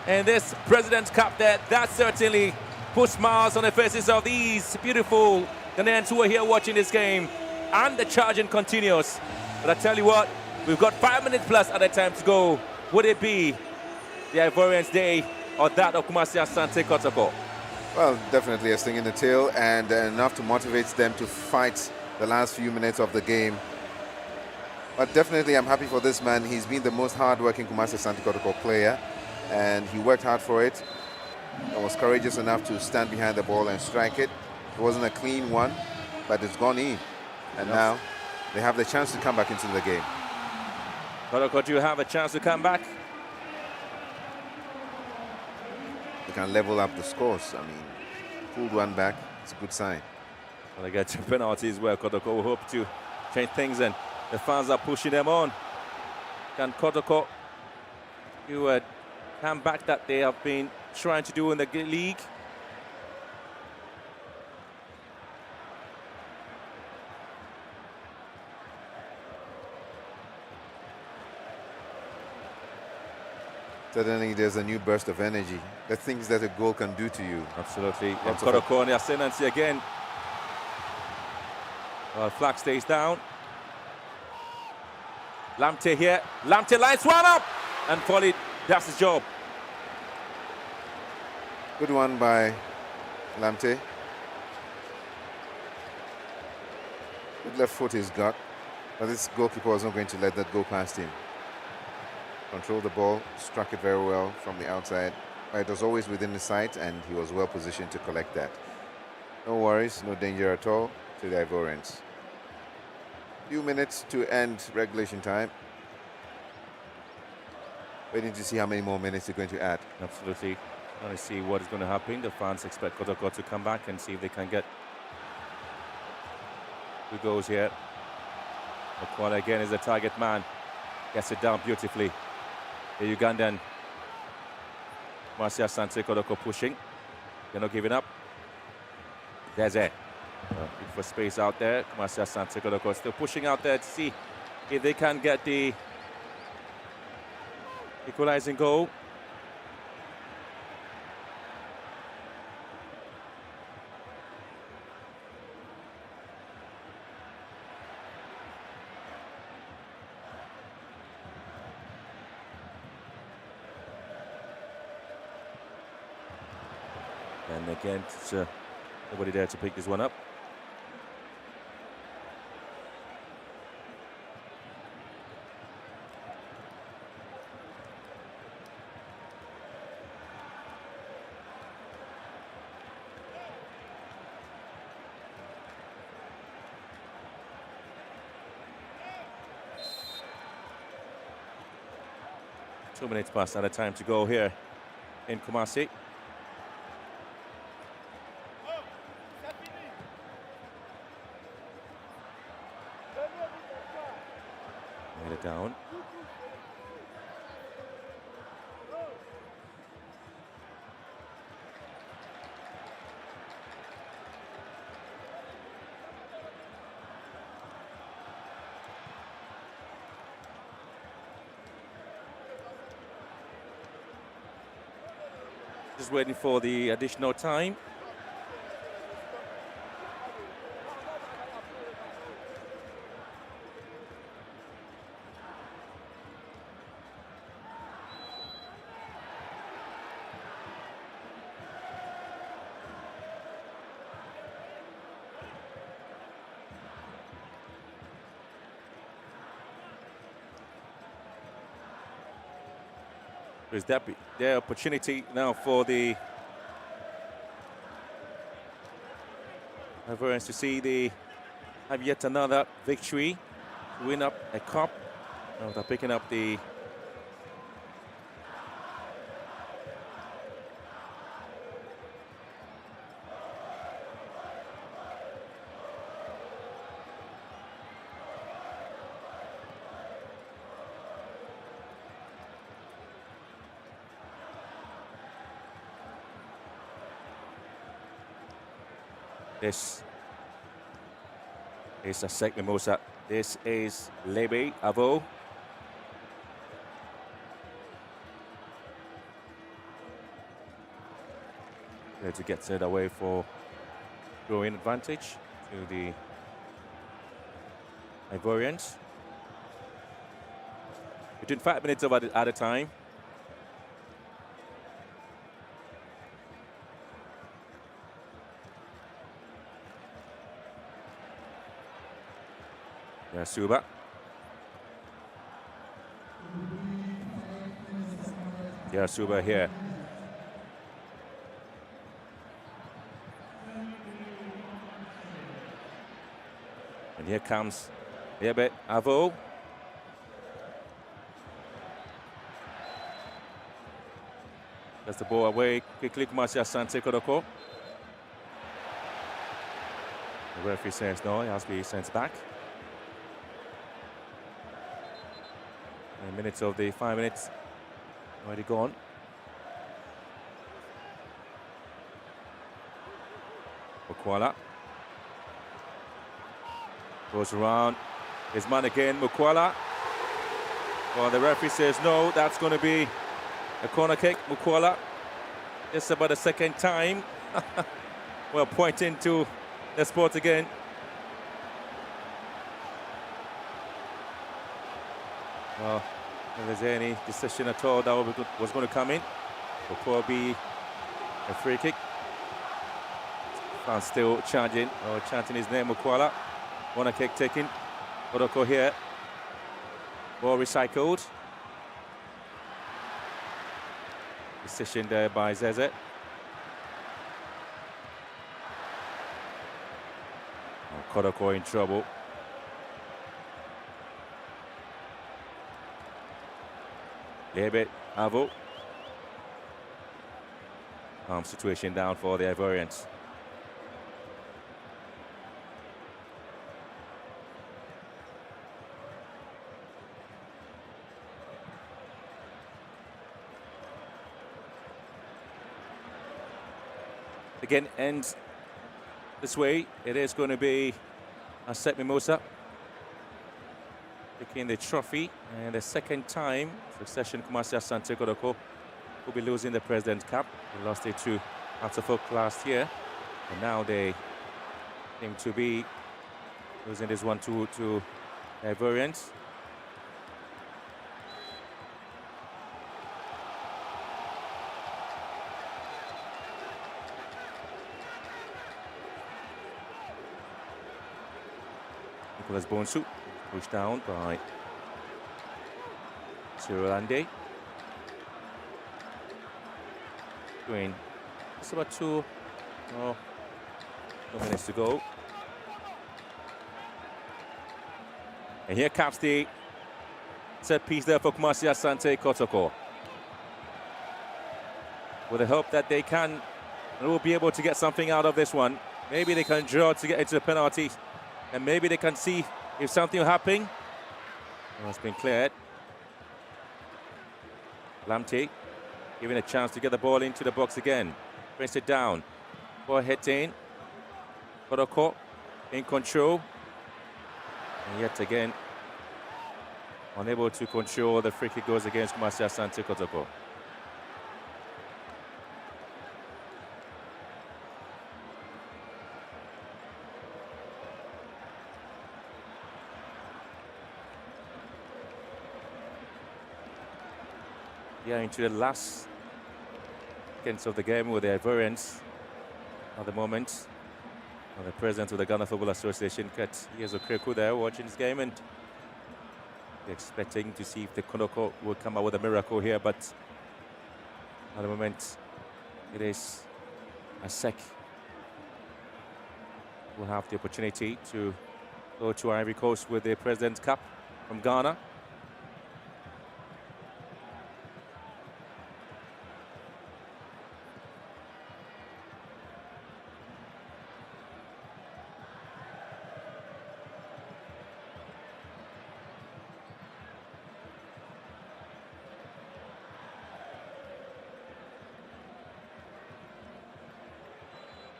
And this President's Cup there, that certainly puts smiles on the faces of these beautiful Ghanaians who are here watching this game. And the charging continues. But I tell you what, we've got 5 minutes plus at the time to go. Would it be the Ivorians' day or that of Kumasi Asante Kotoko? Well, definitely a sting in the tail, and enough to motivate them to fight the last few minutes of the game. But definitely I'm happy for this man. He's been the most hard-working Kumasi Asante Kotoko player, and he worked hard for it and was courageous enough to stand behind the ball and strike it. It wasn't a clean one, but it's gone in. And now they have the chance to come back into the game. Kotoko, do you have a chance to come back? They can level up the scores. I mean, pulled one back, it's a good sign. Well, they get 2 penalties where Kotoko will hope to change things, and the fans are pushing them on. Can Kotoko do a comeback that they have been trying to do in the league? Suddenly there's a new burst of energy. The things that a goal can do to you. Absolutely. And Kotoko on the ascendancy again. Well, flag stays down. Lamte here. Lamte lines one up. And Foley does his job. Good one by Lamte. Good left foot he's got. But this goalkeeper was not going to let that go past him. Controlled the ball, struck it very well from the outside. It was always within the sight, and he was well positioned to collect that. No worries, no danger at all to the Ivorians. Few minutes to end regulation time. Waiting to see how many more minutes they're going to add. Absolutely. Trying to see what is going to happen. The fans expect Kotoko to come back and see if they can get 2 goals here. Mokwala again is the target man. Gets it down beautifully. The Ugandan Asante Kotoko pushing. They're not giving up. There's it. Looking for space out there. Asante Kotoko still pushing out there to see if they can get the equalizing goal. And again, it's, nobody there to pick this one up. Two minutes past another time to go here in Kumasi. Get it down. Just waiting for the additional time. Is that their opportunity now for the Ivorians to see they have yet another victory, win up a cup after picking up the This is Asec Mimosa. This is Lebe Avo. There to get it away for growing advantage to the Ivorians. Between 5 minutes of at a time. Suba. Suba here. And here comes Lebe Avo. That's the ball away quickly. Asante Kotoko. The referee says no, it has to be sent back. Minutes of the 5 minutes already gone. Mokwala goes around his man again. Mokwala. Well, the referee says no, that's going to be a corner kick. Mokwala, just about the second time. Well, pointing to the sport again. Well, if there's any decision at all that was going to come in, will probably be a free kick. Fans still charging or chanting his name, Mokwala. Corner kick taken. Kotoko here. Ball recycled. Decision there by Zeze. Kotoko in trouble. Lebe Avo. Situation down for the Ivorians. again ends this way. It is going to be Asec Mimosa taking the trophy, and the second time succession Kumasi Asante Kotoko will be losing the President's Cup. They lost it to Atafok last year, and now they seem to be losing this one to Ivorians. Nicholas Bonsu pushed down by Sirolande. Doing it's about 2 minutes to go. And here comes the set piece there for Kumasi Asante Kotoko. With the hope that they will be able to get something out of this one. Maybe they can draw to get into the penalty, and maybe they can see if something will happen. Well, it's been cleared. Lamte given a chance to get the ball into the box again. Press it down. Ball hit in. Kotoko in control. And yet again, unable to control the free kick goes against Kumasi Asante Kotoko. Yeah, into the last seconds of the game with the Ivorians at the moment. And the president of the Ghana Football Association, here's Okreku there watching this game, and expecting to see if the Kotoko will come out with a miracle here, but at the moment it is Asec who will have the opportunity to go to Ivory Coast with the President's Cup from Ghana.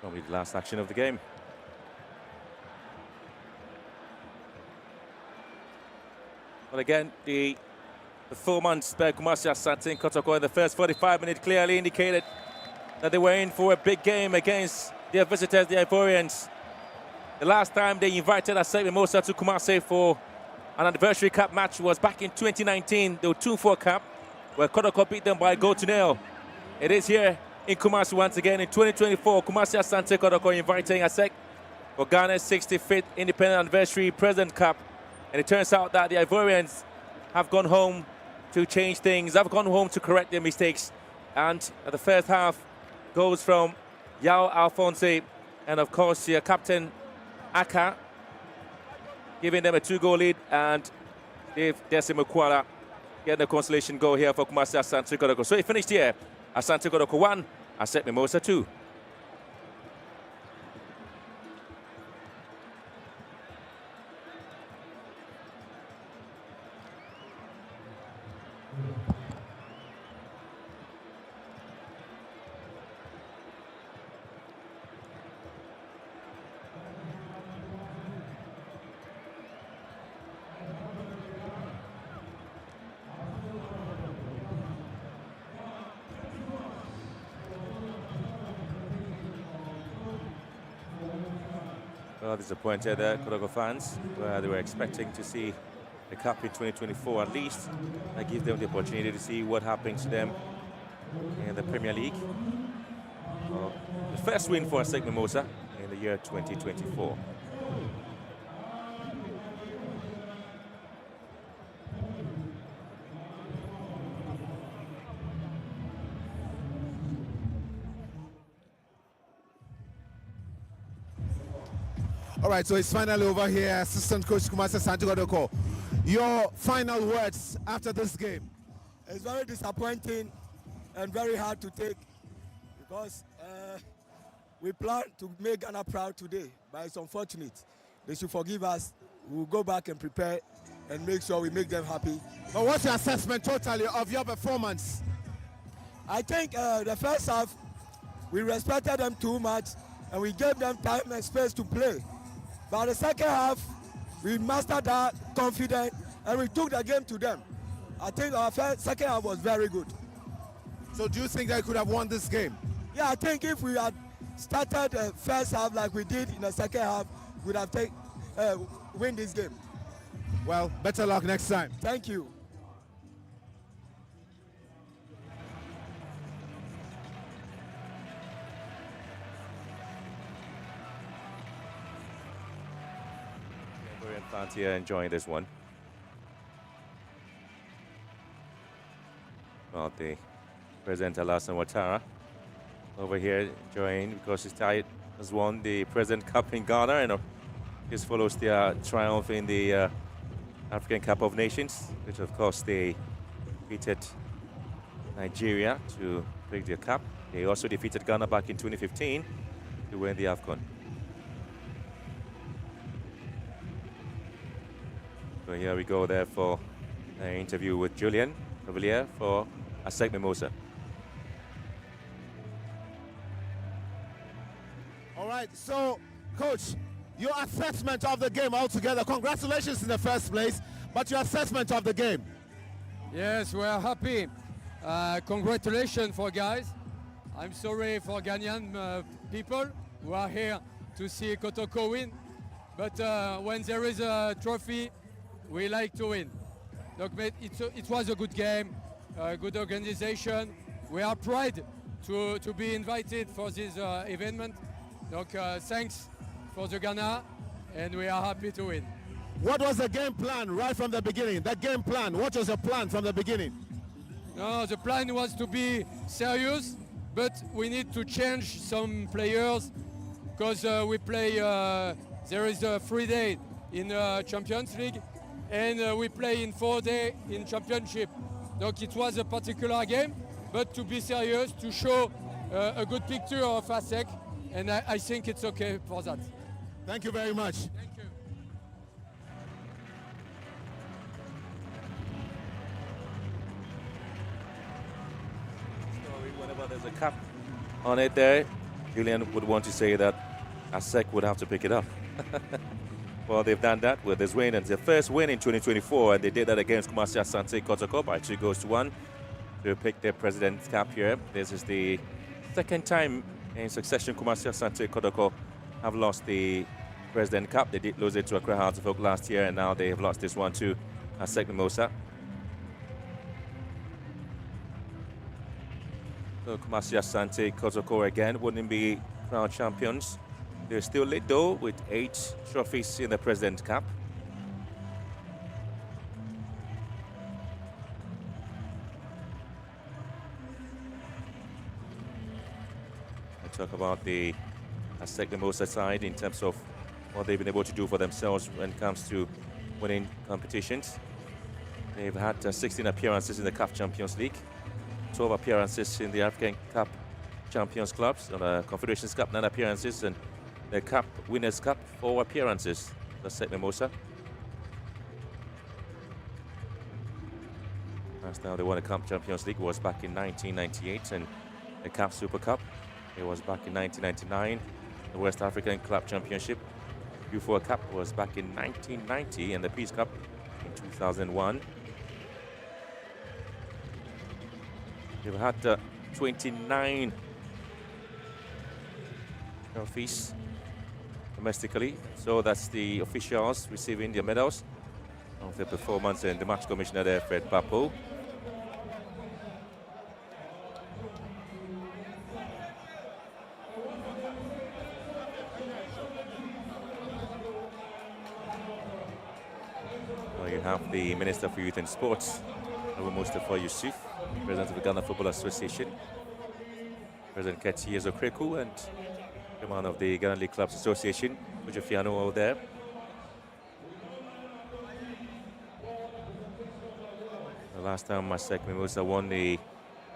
Probably the last action of the game. Well, again, the performance by Kumasi Asante Kotoko in the first 45 minutes clearly indicated that they were in for a big game against their visitors, the Ivorians. The last time they invited Asec Mimosa to Kumasi for an anniversary cup match was back in 2019, the 2-4 Cup, where Kotoko beat them by a goal to nil. It is here in Kumasi once again in 2024. Kumasi Asante Kotoko inviting Asec for Ghana's 65th Independent Anniversary President Cup. And it turns out that the Ivorians have gone home to change things, have gone home to correct their mistakes. And the first half goes from Yao Alphonse and, of course, your captain Aka, giving them a 2-goal lead, and Dave Desimukwala getting the consolation goal here for Kumasi Asante Kotoko. So it finished here. Asante Kotoko 1, Asec Mimosa 2. Well, disappointed there, Kotoko fans, where they were expecting to see the cup in 2024 at least. That gives them the opportunity to see what happens to them in the Premier League. Well, the first win for Asec Mimosa in the year 2024. All right, so it's finally over here. Assistant Coach Kumasi Asante Kotoko, your final words after this game. It's very disappointing and very hard to take because we plan to make Ghana proud today, but it's unfortunate. They should forgive us. We'll go back and prepare and make sure we make them happy. But what's your assessment totally of your performance? I think the first half we respected them too much, and we gave them time and space to play. But the second half, we mastered that confidence, and we took the game to them. I think our second half was very good. So do you think they could have won this game? Yeah, I think if we had started the first half like we did in the second half, we would have win this game. Well, better luck next time. Thank you. Brilliant fans here enjoying this one. Well, the President Alassane Ouattara over here enjoying because his side has won the President Cup in Ghana, and this follows their triumph in the African Cup of Nations, which of course they defeated Nigeria to pick their cup. They also defeated Ghana back in 2015 to win the AFCON. So here we go there for an interview with Julian Cavalier for Asec Mimosa. All right, so Coach, your assessment of the game altogether, congratulations in the first place, but your assessment of the game. Yes, we are happy. Congratulations for guys. I'm sorry for Ghanaian people who are here to see Kotoko win, but when there is a trophy, we like to win. Look, it was a good game, good organization. We are proud to be invited for this event. Look, thanks for the Ghana, and we are happy to win. What was the game plan right from the beginning? The game plan, what was the plan from the beginning? No, the plan was to be serious, but we need to change some players because we play, there is a 3-day in Champions League, and we play in 4-day in Championship. Donc it was a particular game, but to be serious, to show a good picture of Asec, and I think it's okay for that. Thank you very much. Thank you. Whenever there's a cap on it there, Julian would want to say that Asec would have to pick it up. Well, they've done that with this win, and it's their first win in 2024, and they did that against Kumasi Asante Kotoko by 2-1 to pick their President's Cup here. This is the second time in succession Kumasi Asante Kotoko have lost the President Cup. They did lose it to Accra Hearts of Oak last year, and now they have lost this one to Asec Mimosa. So Kumasi Asante Kotoko again wouldn't be crowned champions. They're still lit though with 8 trophies in the President Cup. I talk about the Asec Mimosa side in terms of what they've been able to do for themselves when it comes to winning competitions. They've had 16 appearances in the CAF Champions League, 12 appearances in the African Cup Champions Clubs, on the Confederations Cup 9 appearances, and the Cup Winners' Cup 4 appearances. Asec Mimosa. Last time they won the Cup Champions League was back in 1998, and the CAF Super Cup, it was back in 1999. The West African Club Championship U4 Cup was back in 1990, and the Peace Cup in 2001. They've had 29 trophies domestically, so that's the officials receiving their medals of their performance, and the match commissioner there, Fred Papo. Well, you have the Minister for Youth and Sports, Abu Mustafa Yusuf, President of the Ghana Football Association, President Keti Ezokreku, and chairman of the Ghana League Clubs Association, Ujofiano, over there. The last time Asec Mimosa won the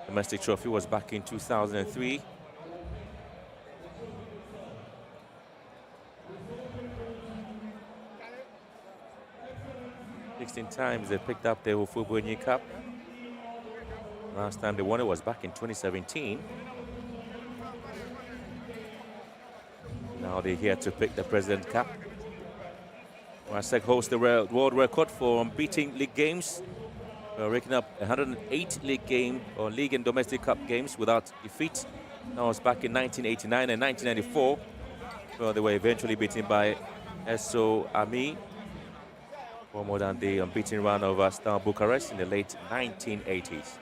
domestic trophy was back in 2003. Sixteen times they picked up the Ufubunyi Cup. Last time they won it was back in 2017. Now they're here to pick the President Cup. Asec holds the world record for unbeaten league games. We're raking up 108 league and domestic cup games without defeat. That was back in 1989 and 1994. So they were eventually beaten by SO Ami for more than the unbeaten run of Star Bucharest in the late 1980s.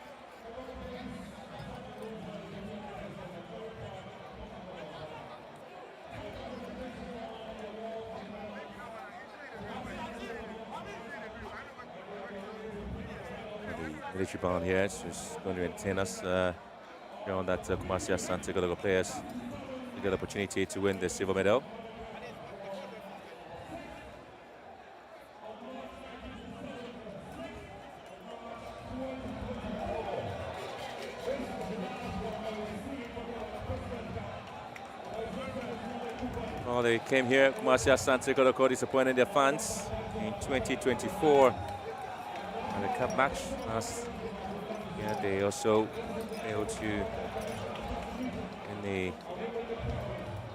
Military band here is just going to entertain us beyond that Kumasi Asante Kotoko players to get the opportunity to win the silver medal. Well, they came here, Kumasi Asante Kotoko disappointed their fans in 2024. And the cup match last year, they also failed to win the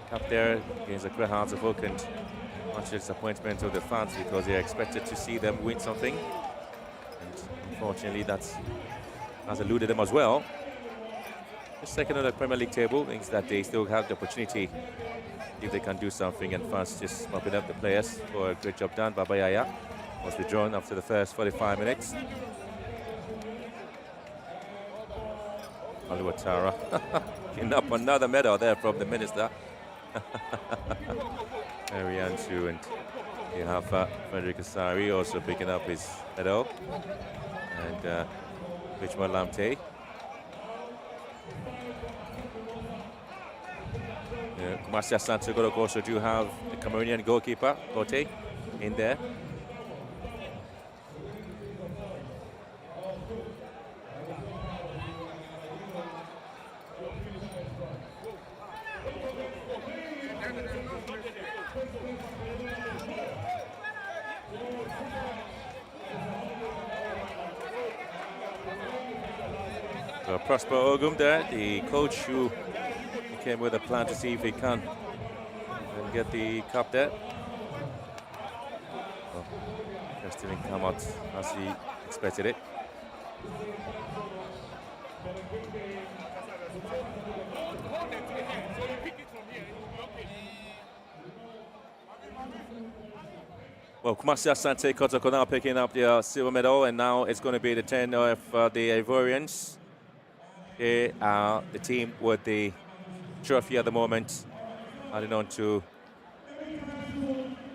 cup there against the Great Hearts of Oak, and much disappointment of the fans because they expected to see them win something. And unfortunately, that has eluded them as well. The second on the Premier League table means that they still have the opportunity if they can do something, and fans just mopping up the players for a great job done. Baba Yaya was withdrawn after the first 45 minutes. Aluatara picking up another medal there from the minister. Ariansu, and you have Frederick Asari also picking up his medal, and Richmond Lamte. Kumasi Asante Kotoko also do have the Cameroonian goalkeeper, Gote, in there. So Prosper Ogum there, the coach who came with a plan to see if he can get the cup there. Well, just didn't come out as he expected it. Well, Kumasi Asante Kotoko now picking up the silver medal, and now it's going to be the turn of the Ivorians. They are the team with the trophy at the moment, adding on to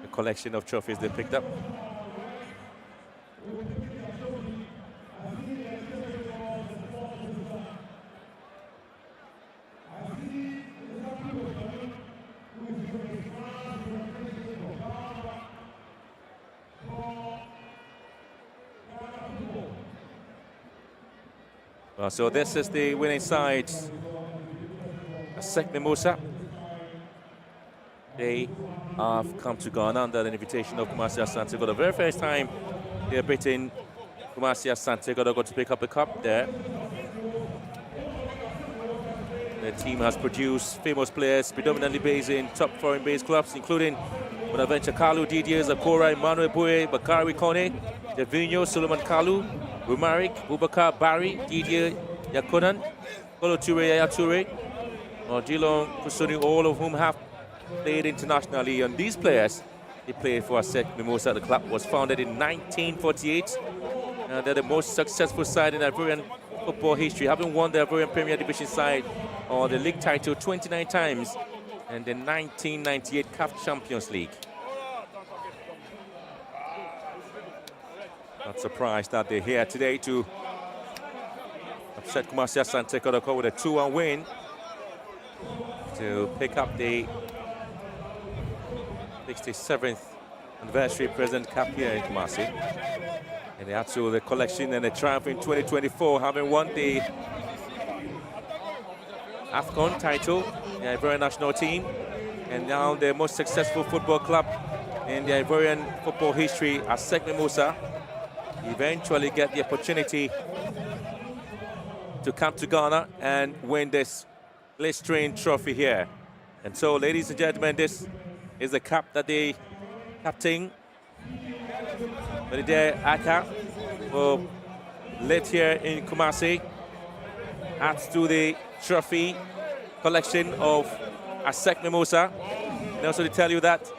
the collection of trophies they picked up. So this is the winning side, Asec Mimosa. They have come to Ghana under the invitation of Kumasi Asante. For the very first time, they are beating Kumasi Asante Kotoko to pick up the cup there. The team has produced famous players, predominantly based in top foreign-based clubs, including Bonaventure Kalu, Didier Zakora, Emmanuel Bouye, Bakari Kone, Devinho, Solomon Kalu, Rumarik, Bubakar Barry, Didier Yakunan, Kolo Toure, Yaya Toure, Dillon Kusuni, all of whom have played internationally. And these players, they played for Asec Mimosa. The club was founded in 1948. They're the most successful side in Ivorian football history, having won the Ivorian Premier Division side or the league title 29 times and the 1998 CAF Champions League. Not surprised that they're here today to upset Kumasi Asante Kotoko with a 2-1 win to pick up the 67th anniversary President Cup here in Kumasi. And they add to the collection and the triumph in 2024, having won the AFCON title, the Ivorian national team, and now the most successful football club in the Ivorian football history, Asec Mimosa, eventually get the opportunity to come to Ghana and win this blistering trophy here And so, ladies and gentlemen, this is the cap that the captain, Benedict Aka, will lit here in Kumasi, adds to the trophy collection of Asec Mimosa. And also to tell you that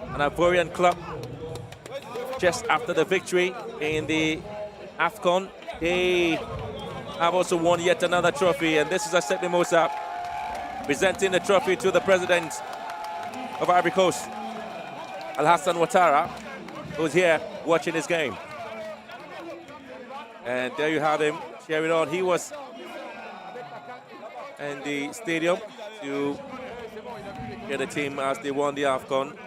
an Ivorian club, just after the victory in the AFCON, they have also won yet another trophy, and this is Asec Mimosa presenting the trophy to the president of Ivory Coast, Alhassan Ouattara, who's here watching this game. And there you have him cheering on. He was in the stadium to get the team as they won the AFCON,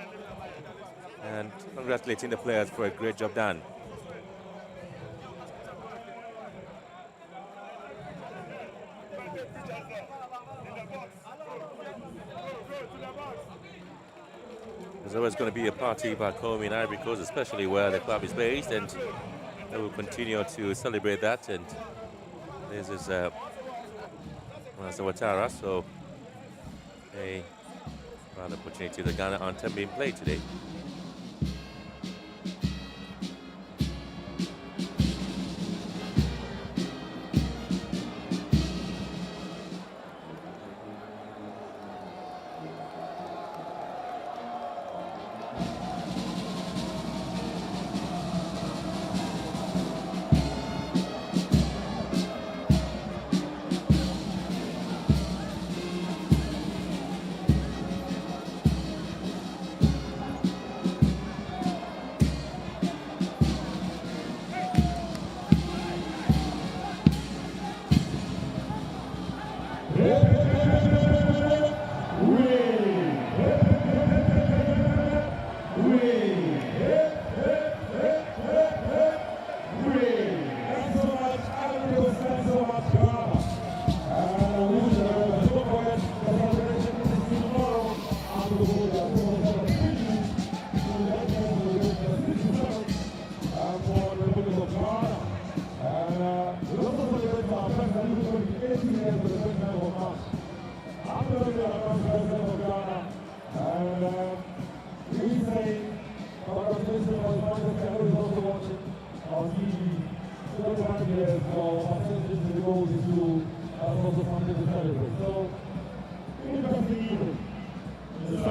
and congratulating the players for a great job done. There's always going to be a party back home in Ivory Coast, especially where the club is based, and they will continue to celebrate that. And this is Ouattara, so a round opportunity. The Ghana anthem being played today.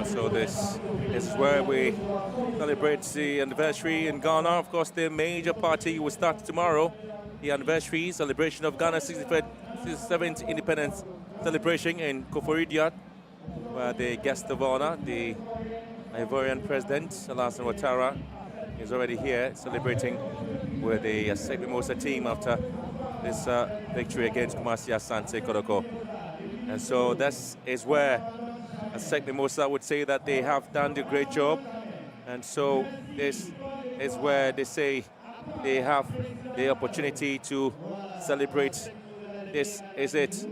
So this is where we celebrate the anniversary in Ghana. Of course, the major party will start tomorrow. The anniversary celebration of Ghana's 67th independence celebration in Koforidua, where the guest of honor, the Ivorian president, Alhassan Ouattara, is already here celebrating with the Asec Mimosa team after this victory against Kumasi Asante Kotoko. And so this is where Asec Mimosa would say that they have done a great job. And so this is where they say they have the opportunity to celebrate. This is it.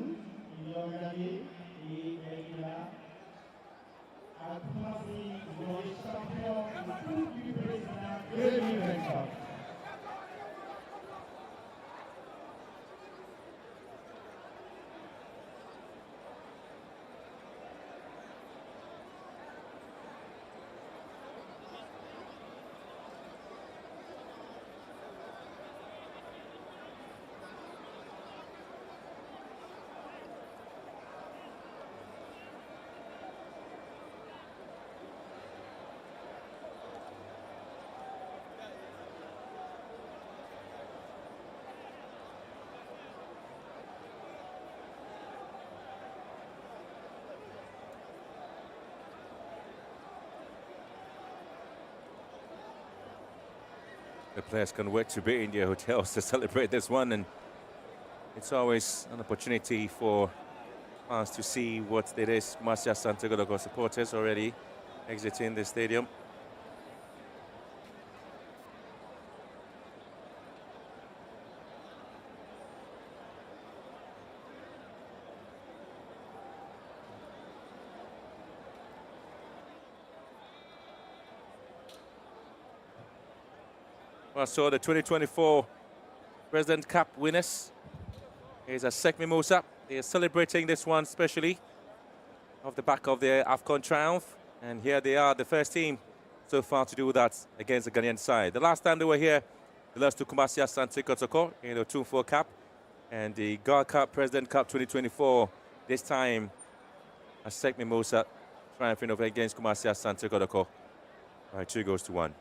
The players can wait to be in their hotels to celebrate this one, and it's always an opportunity for fans to see what it is. Kumasi Asante Kotoko supporters already exiting the stadium. So the 2024 President Cup winners is Asec Mimosa. They are celebrating this one specially off the back of their AFCON triumph. And here they are, the first team so far to do that against the Ghanaian side. The last time they were here, they lost to Kumasi Asante Kotoko in the 2-4 Cup. And the God Cup, President Cup 2024, this time Asec Mimosa triumphing over against Kumasi Asante Kotoko by 2-1.